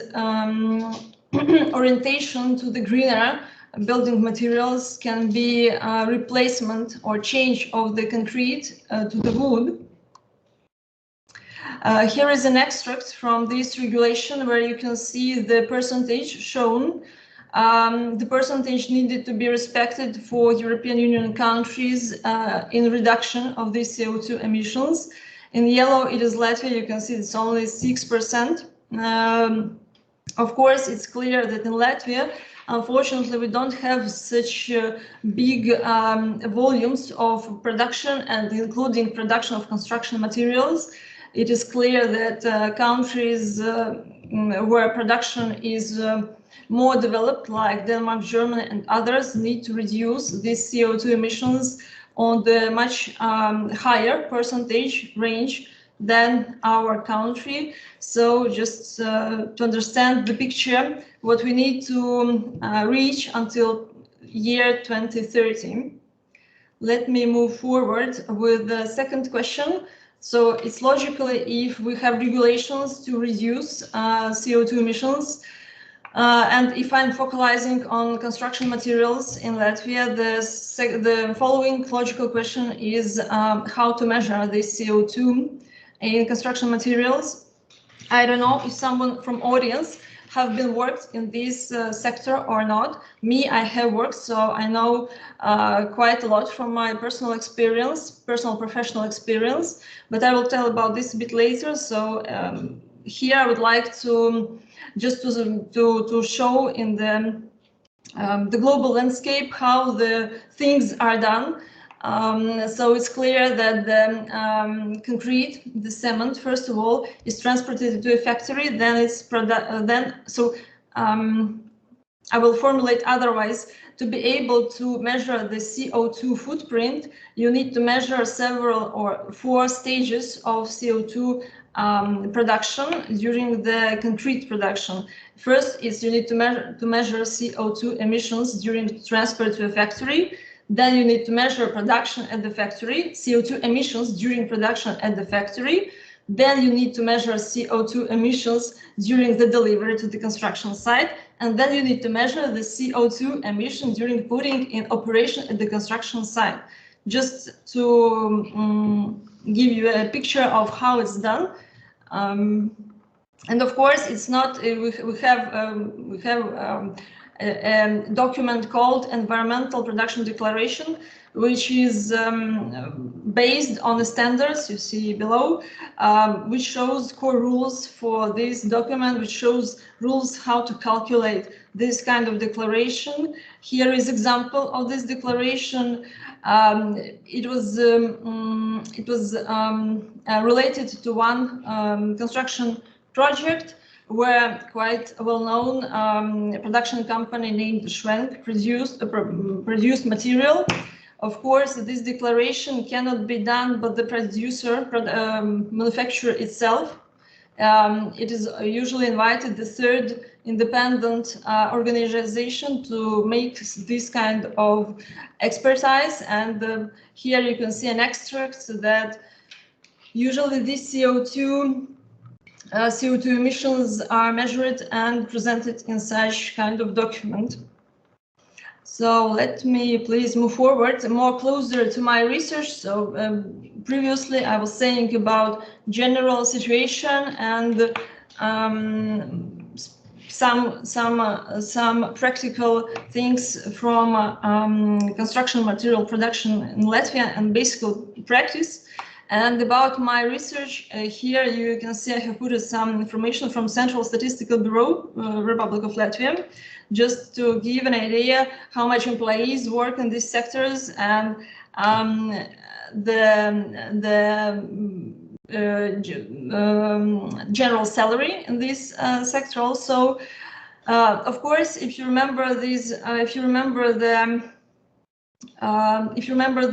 orientation to the greener building materials can be replacement or change of the concrete to the wood. Here is an extract from this regulation where you can see the percentage shown. The percentage needed to be respected for European Union countries in reduction of these CO2 emissions. In yellow, it is Latvia. You can see it's only 6%. Of course, it's clear that in Latvia, unfortunately, we don't have such big volumes of production, and including production of construction materials. It is clear that countries where production is more developed, like Denmark, Germany, and others, need to reduce these CO2 emissions on the much higher percentage range than our country. So just to understand the picture, what we need to reach until year 2030. Let me move forward with the second question. So it's logically, if we have regulations to reduce CO2 emissions, and if I'm focalizing on construction materials in Latvia, the following logical question is how to measure this CO2 in construction materials. I don't know if someone from audience have been worked in this sector or not. Me, I have worked, so I know quite a lot from my personal experience, personal professional experience, but I will tell about this a bit later. So here I would like to just to show in the global landscape how the things are done. So it's clear that the concrete, the cement, first of all, is transported to a factory. Then it's I will formulate otherwise. To be able to measure the CO2 footprint, you need to measure several or 4 stages of CO2 production during the concrete production. First is you need to measure CO2 emissions during transfer to a factory. Then you need to measure production at the factory, CO2 emissions during production at the factory. Then you need to measure CO2 emissions during the delivery to the construction site. And then you need to measure the CO2 emission during putting in operation at the construction site. Just to give you a picture of how it's done. And of course, it's not, we have a document called Environmental Production Declaration, which is based on the standards you see below, which shows core rules for this document, which shows rules how to calculate this kind of declaration. Here is example of this declaration. It was related to one construction project where quite a well-known production company named Schwenk produced material. Of course, this declaration cannot be done by the producer, manufacturer itself. It is usually invited the third independent organization to make this kind of expertise. And here you can see an extract that usually this CO2 emissions are measured and presented in such kind of document. So let me please move forward more closer to my research. So previously I was saying about general situation and some practical things from construction material production in Latvia and basic practice. And about my research, here you can see I have put some information from Central Statistical Bureau, Republic of Latvia, just to give an idea how much employees work in these sectors and the general salary in this sector also. Of course, if you remember these, if you remember the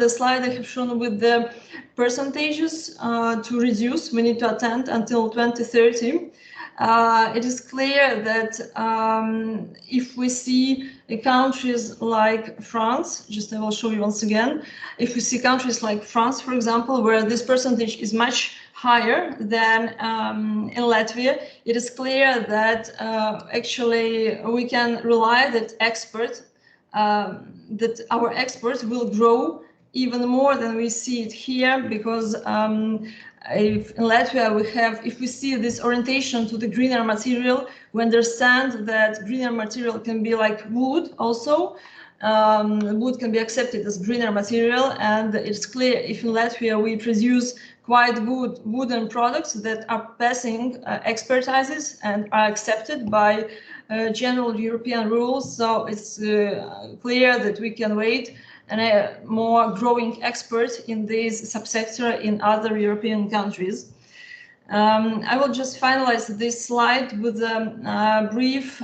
slide I have shown with the percentages to reduce, we need to attend until 2030. It is clear that if we see countries like France, just I will show you once again, if we see countries like France, for example, where this percentage is much higher than in Latvia, it is clear that actually we can rely that that our exports will grow even more than we see it here, because if in Latvia if we see this orientation to the greener material, we understand that greener material can be like wood also. Wood can be accepted as greener material, and it's clear if in Latvia we produce quite good wooden products that are passing expertises and are accepted by general European rules. So it's clear that we can wait and a more growing expert in this subsector in other European countries. I will just finalize this slide with a brief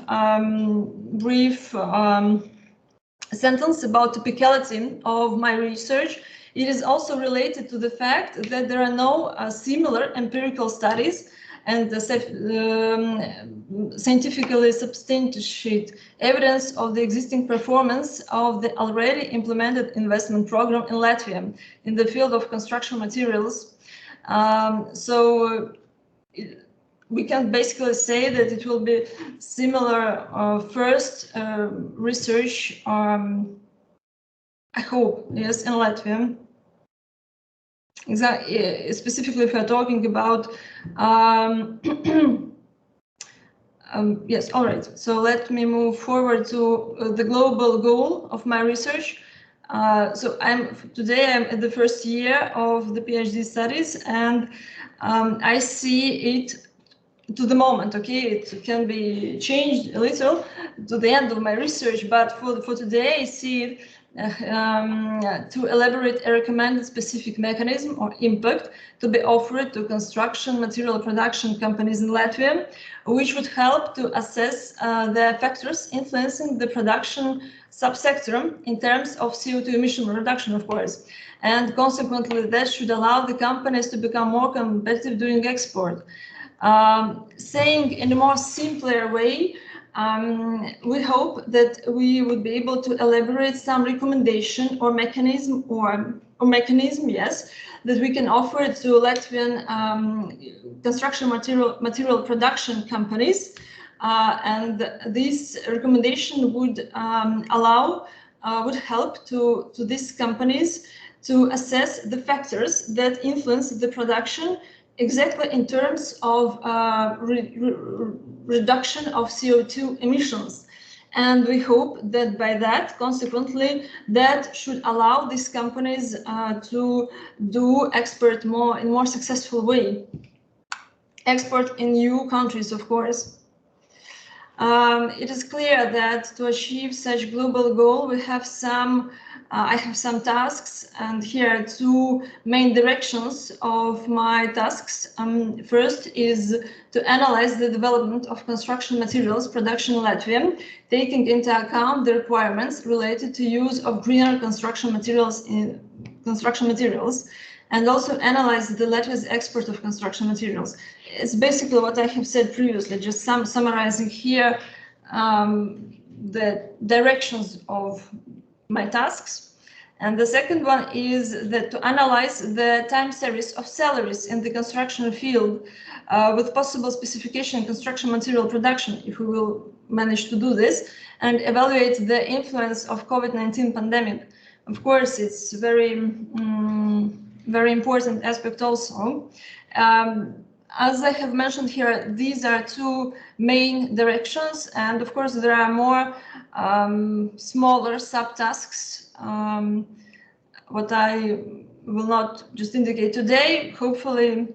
sentence about typicality of my research. It is also related to the fact that there are no similar empirical studies and scientifically substantiate evidence of the existing performance of the already implemented investment program in Latvia in the field of construction materials. We can basically say that it will be similar first research, I hope, yes, in Latvia. Exactly, specifically if we're talking about yes, all right. So let me move forward to the global goal of my research. So today I'm at the first year of the PhD studies, and I see it to the moment. Okay, it can be changed a little to the end of my research, but for today I see it to elaborate a recommended specific mechanism or impact to be offered to construction material production companies in Latvia, which would help to assess the factors influencing the production subsector in terms of CO2 emission reduction, of course. And consequently, that should allow the companies to become more competitive during export. Saying in a more simpler way, we hope that we would be able to elaborate some recommendation or mechanism yes, that we can offer to Latvian construction material production companies, and this recommendation would would help to these companies to assess the factors that influence the production exactly in terms of reduction of CO2 emissions. And we hope that by that, consequently, that should allow these companies to do export in more successful way. Export in new countries, of course. It is clear that to achieve such global goal, we have I have some tasks, and here are two main directions of my tasks. First is to analyze the development of construction materials production in Latvia, taking into account the requirements related to use of greener construction materials, and also analyze the Latvia's export of construction materials. It's basically what I have said previously, just summarizing here the directions of my tasks. And the second one is that to analyze the time series of salaries in the construction field with possible specification construction material production, if we will manage to do this, and evaluate the influence of COVID-19 pandemic. Of course, it's very important aspect also. As I have mentioned here, these are two main directions, and of course there are more smaller subtasks, what I will not just indicate today. Hopefully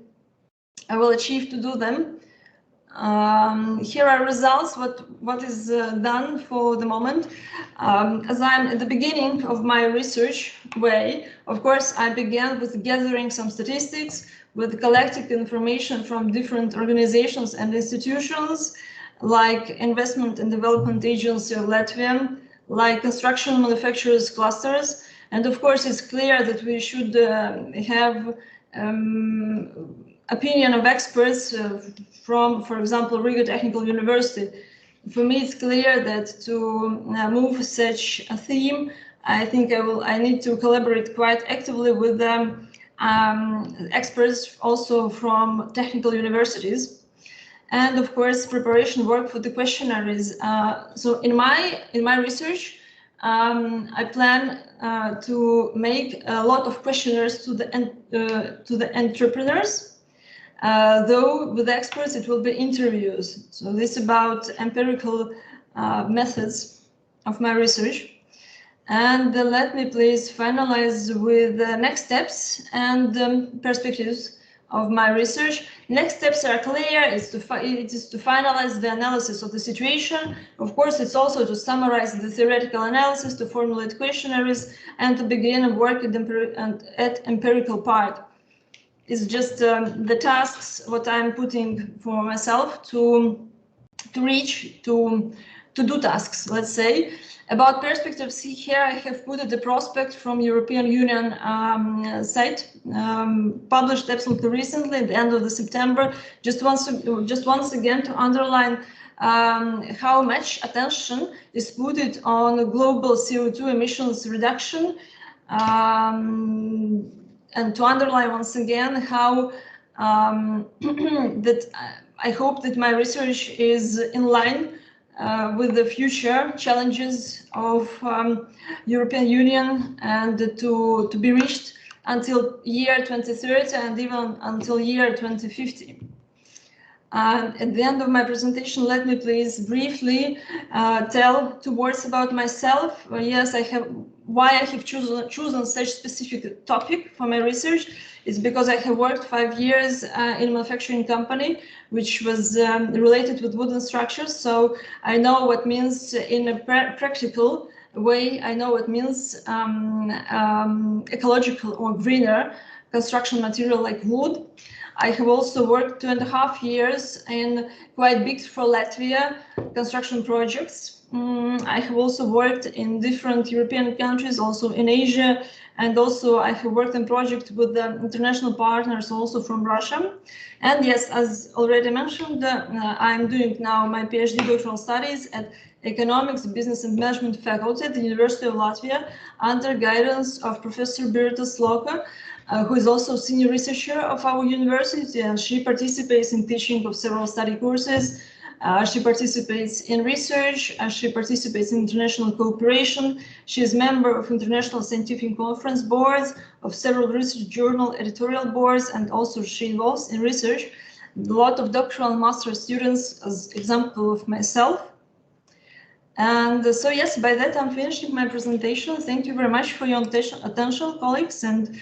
I will achieve to do them. Here are results, what is done for the moment. As I'm at the beginning of my research way, of course, I began with gathering some statistics with collecting information from different organizations and institutions, like Investment and Development Agency of Latvia, like construction manufacturers clusters. And of course, it's clear that we should have opinion of experts from, for example, Riga Technical University. For me, it's clear that to move such a theme, I think I need to collaborate quite actively with them, experts also from technical universities. And of course, preparation work for the questionnaires. So in my research, I plan to make a lot of questionnaires to the entrepreneurs. Though with experts, it will be interviews. So this is about empirical methods of my research. And let me please finalize with the next steps and perspectives of my research. Next steps are clear. It is to finalize the analysis of the situation. Of course, it's also to summarize the theoretical analysis, to formulate questionnaires, and to begin work at empirical part. It's just the tasks what I'm putting for myself to do tasks, let's say. About perspectives, here I have put the prospect from European Union site, published absolutely recently at the end of September. Just once again to underline how much attention is put on global CO2 emissions reduction, and to underline once again how that I hope that my research is in line with the future challenges of European Union and to be reached until year 2030 and even until year 2050. At the end of my presentation, let me please briefly tell 2 words about myself. Yes, why I have chosen such specific topic for my research is because I have worked 5 years in a manufacturing company, which was related with wooden structures. So I know what means in a practical way. I know what means ecological or greener construction material like wood. I have also worked 2.5 years in quite big for Latvia construction projects. I have also worked in different European countries, also in Asia, and also I have worked in projects with the international partners also from Russia. And yes, as already mentioned, I'm doing now my PhD doctoral studies at Economics, Business and Management faculty at the University of Latvia under guidance of Professor Birta Sloka, who is also senior researcher of our university, and she participates in teaching of several study courses. She participates in research, she participates in international cooperation. She is member of international scientific conference boards, of several research journal editorial boards, and also she involves in research a lot of doctoral and master students, as example of myself. And so yes, by that I'm finishing my presentation. Thank you very much for your attention, colleagues, and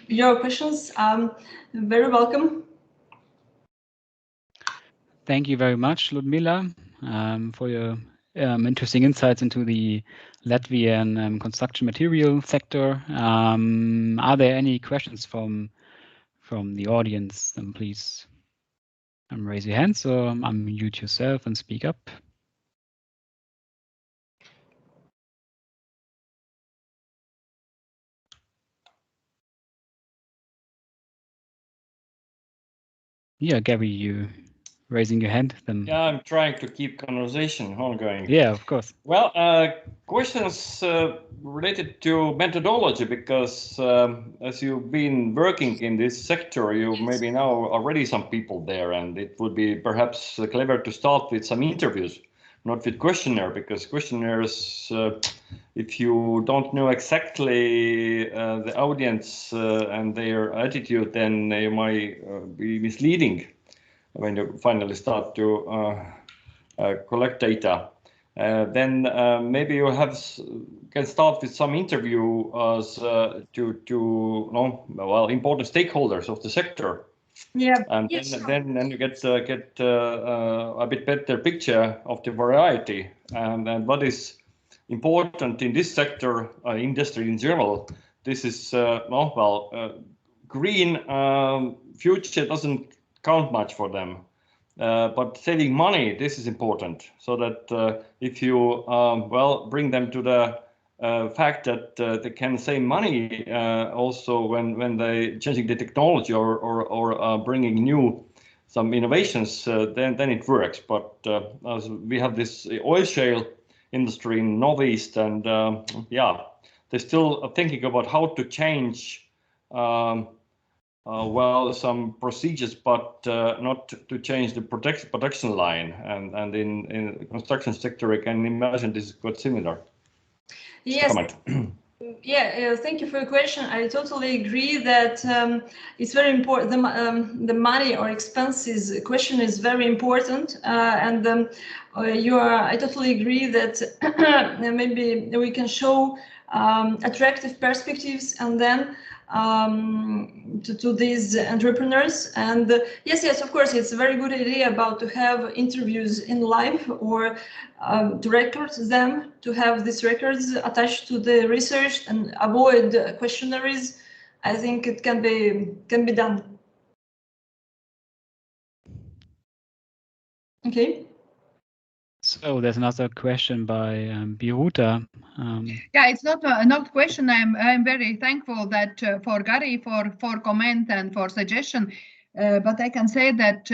your questions. Very welcome. Thank you very much, Ludmilla, for your interesting insights into the Latvian construction material sector. Are there any questions from the audience? Then please raise your hands or unmute yourself and speak up. Yeah, Gary, you raising your hand? Then yeah, I'm trying to keep conversation ongoing. Yeah, of course. Well, questions related to methodology, because as you've been working in this sector, you maybe know already some people there, and it would be perhaps clever to start with some interviews, not with questionnaire, because questionnaires, if you don't know exactly the audience and their attitude, then they might be misleading when you finally start to collect data. Then maybe you can start with some interviews to important stakeholders of the sector. Yeah. And yes, then you get a bit better picture of the variety and what is important in this sector, industry in general. This is green future doesn't count much for them. But saving money, this is important, so that if you bring them to the fact that they can save money also when they changing the technology or bringing some innovations, then it works. But as we have this oil shale industry in Northeast, and they're still thinking about how to change some procedures, but not to change the production line. And in the construction sector, I can imagine this is quite similar. Yes. Yeah, thank you for your question. I totally agree that it's very important. The money or expenses question is very important, and I totally agree that maybe we can show attractive perspectives and then to these entrepreneurs. And yes, of course, it's a very good idea about to have interviews in live or to record them, to have these records attached to the research and avoid questionnaires. I think it can be done. Okay. So there's another question by Biruta. Yeah, it's not a question. I'm very thankful that for Gary for comment and for suggestion. But I can say that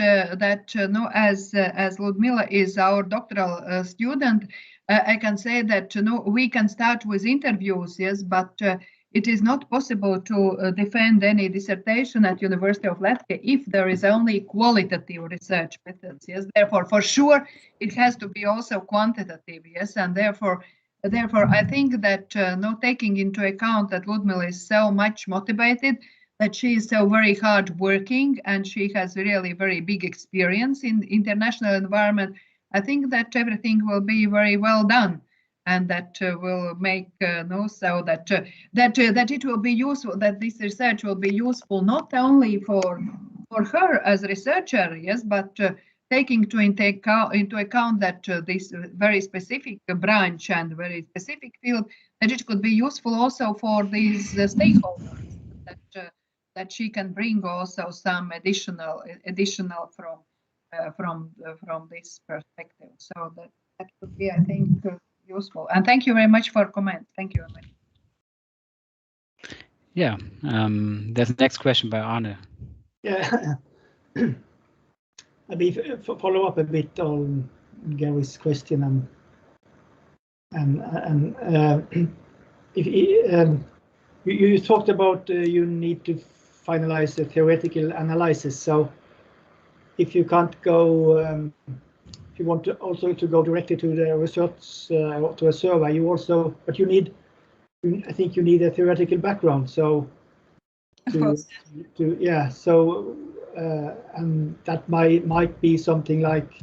as Ludmilla is our doctoral student, I can say that we can start with interviews, yes, but it is not possible to defend any dissertation at University of Latvia if there is only qualitative research methods. Yes, therefore, for sure, it has to be also quantitative. Yes, and therefore, I think that taking into account that Ludmilla is so much motivated, that she is so very hard working, and she has really very big experience in international environment, I think that everything will be very well done. And that will make so that it will be useful, that this research will be useful not only for her as a researcher, yes, but taking into account that this very specific branch and very specific field, that it could be useful also for these stakeholders, that she can bring also some additional from this perspective. So that would be, I think, useful. And thank you very much for comment. Thank you very much. Yeah, there's the next question by Arne. Yeah, maybe follow up a bit on Gary's question, and if you talked about you need to finalize the theoretical analysis. So if you can't go, if you want to also to go directly to the research to a survey, but you need, I think you need a theoretical background. So and that might be something like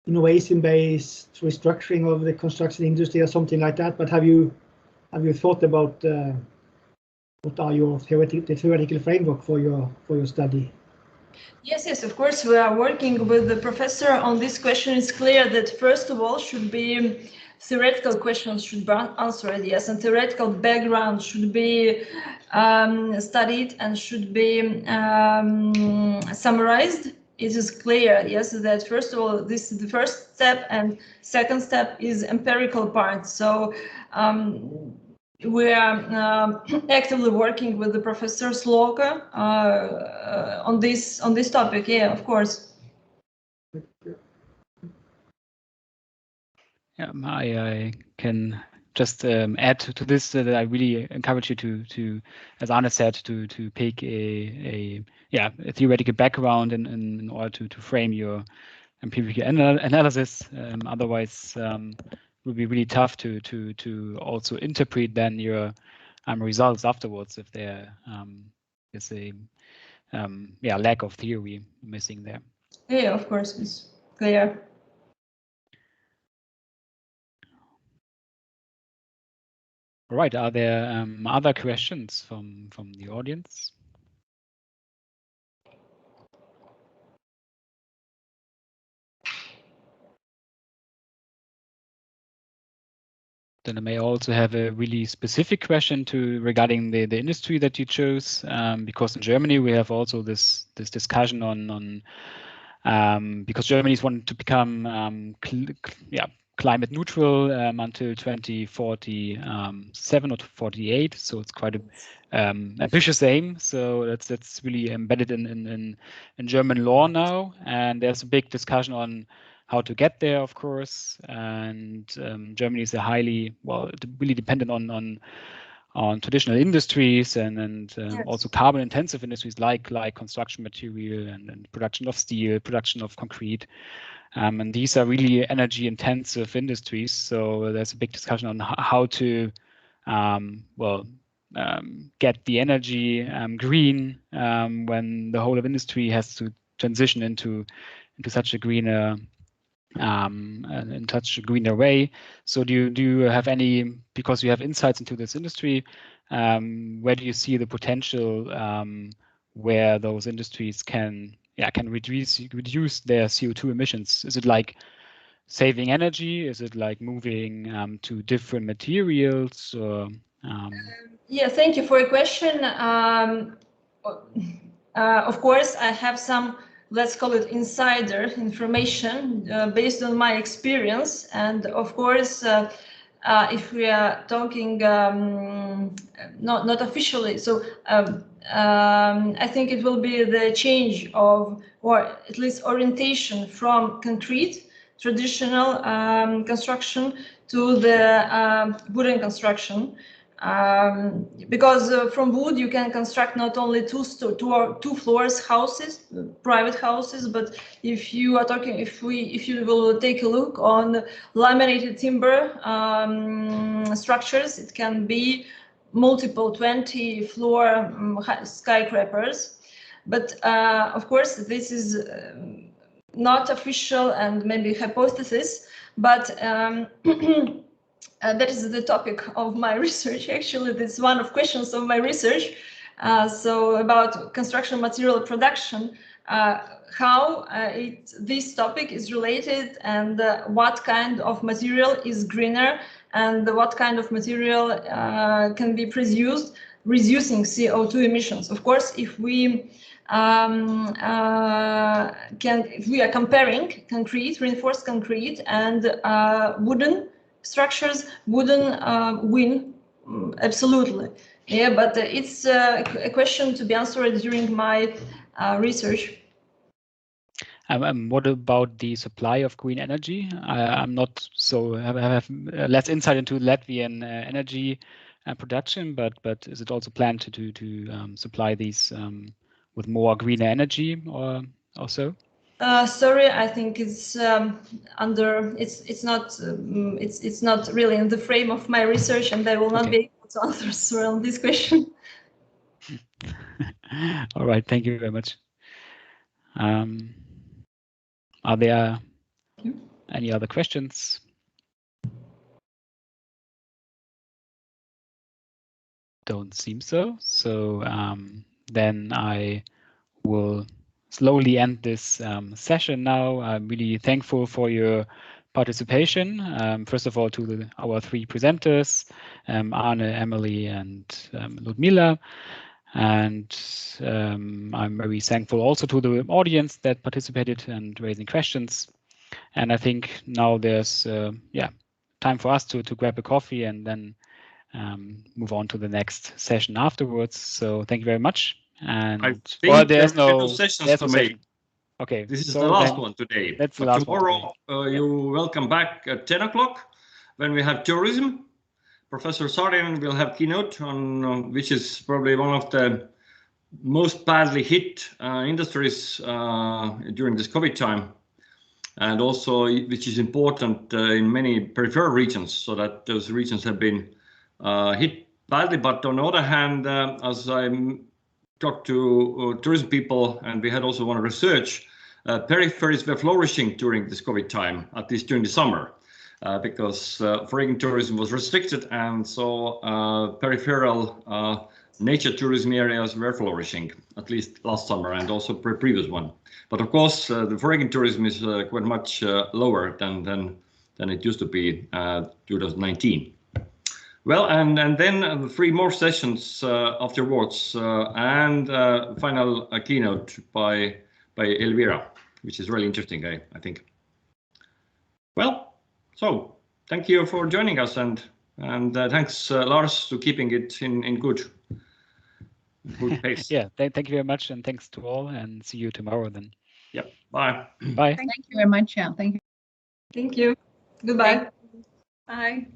innovation-based restructuring of the construction industry or something like that. But have you thought about what are your theoretical framework for your study? Yes, of course, we are working with the professor on this question. It's clear that first of all should be theoretical questions should be answered, yes, and theoretical background should be studied and should be summarized. It is clear, yes, that first of all, this is the first step, and second step is empirical part. So we are actively working with the Professor Sloka on this topic. Yeah, of course. Yeah, I can just add to this that I really encourage you to, as Arne said, to pick a theoretical background in order to frame your empirical analysis. Otherwise, it will be really tough to also interpret then your results afterwards if there is a lack of theory missing there. Yeah, of course, it's clear. All right. Are there other questions from the audience? Then I may also have a really specific question regarding the industry that you chose, because in Germany we have also this discussion on because Germany is wanting to become climate neutral until 2047 or 48. So it's quite a ambitious aim. So that's really embedded in German law now, and there's a big discussion on how to get there, of course. And Germany is really dependent on traditional industries and Yes. also carbon-intensive industries like construction material and production of steel, production of concrete. And these are really energy-intensive industries. So there's a big discussion on how to get the energy green when the whole of industry has to transition into such a greener in such a greener way. So do you have any, because you have insights into this industry, where do you see the potential where those industries can reduce their CO2 emissions? Is it like saving energy? Is it like moving to different materials? Or, Yeah, thank you for your question. Of course, I have some, let's call it insider information based on my experience. And of course, if we are talking not officially, so I think it will be the change of, or at least orientation from concrete, traditional construction to the wooden construction. Because from wood you can construct not only two floors houses, private houses, but if you are talking, if you will take a look on laminated timber structures, it can be multiple 20-floor skyscrapers. But of course, this is not official and maybe hypothesis, but that is the topic of my research. Actually, that's one of questions of my research. So about construction material production, how this topic is related, and what kind of material is greener, and what kind of material can be produced, reducing CO2 emissions. Of course, if we if we are comparing concrete, reinforced concrete, and wooden structures, wouldn't win, absolutely. Yeah, but it's a question to be answered during my research. What about the supply of green energy? I'm not so have less insight into Latvian energy production, but is it also planned to supply these with more greener energy or so? Sorry, I think it's under. It's not really in the frame of my research, and I will not be able to answer on this question. All right, thank you very much. Are there any other questions? Don't seem so. So then I will slowly end this session now. I'm really thankful for your participation. First of all, to our three presenters, Arne, Emily, and Ludmilla. And I'm very thankful also to the audience that participated and raising questions. And I think now there's time for us to grab a coffee and then move on to the next session afterwards. So thank you very much. And I think there's no sessions to make. Okay, this is the last one today. That's the last tomorrow you welcome back at 10 o'clock when we have tourism. Professor Saarinen will have keynote on which is probably one of the most badly hit industries during this COVID time, and also which is important in many peripheral regions, so that those regions have been hit badly. But on the other hand, as I talked to tourism people, and we had also one research, peripheries were flourishing during this COVID time, at least during the summer, because foreign tourism was restricted, and so peripheral nature tourism areas were flourishing, at least last summer and also previous one. But of course, the foreign tourism is quite much lower than it used to be 2019. Well, and then 3 more sessions afterwards, and final keynote by Elvira, which is really interesting, I think. Well, so thank you for joining us, and thanks Lars to keeping it in good pace. Yeah, thank you very much, and thanks to all, and see you tomorrow then. Yep. Bye. Bye. Thank you very much. Yeah, thank you. Thank you. Goodbye. Bye.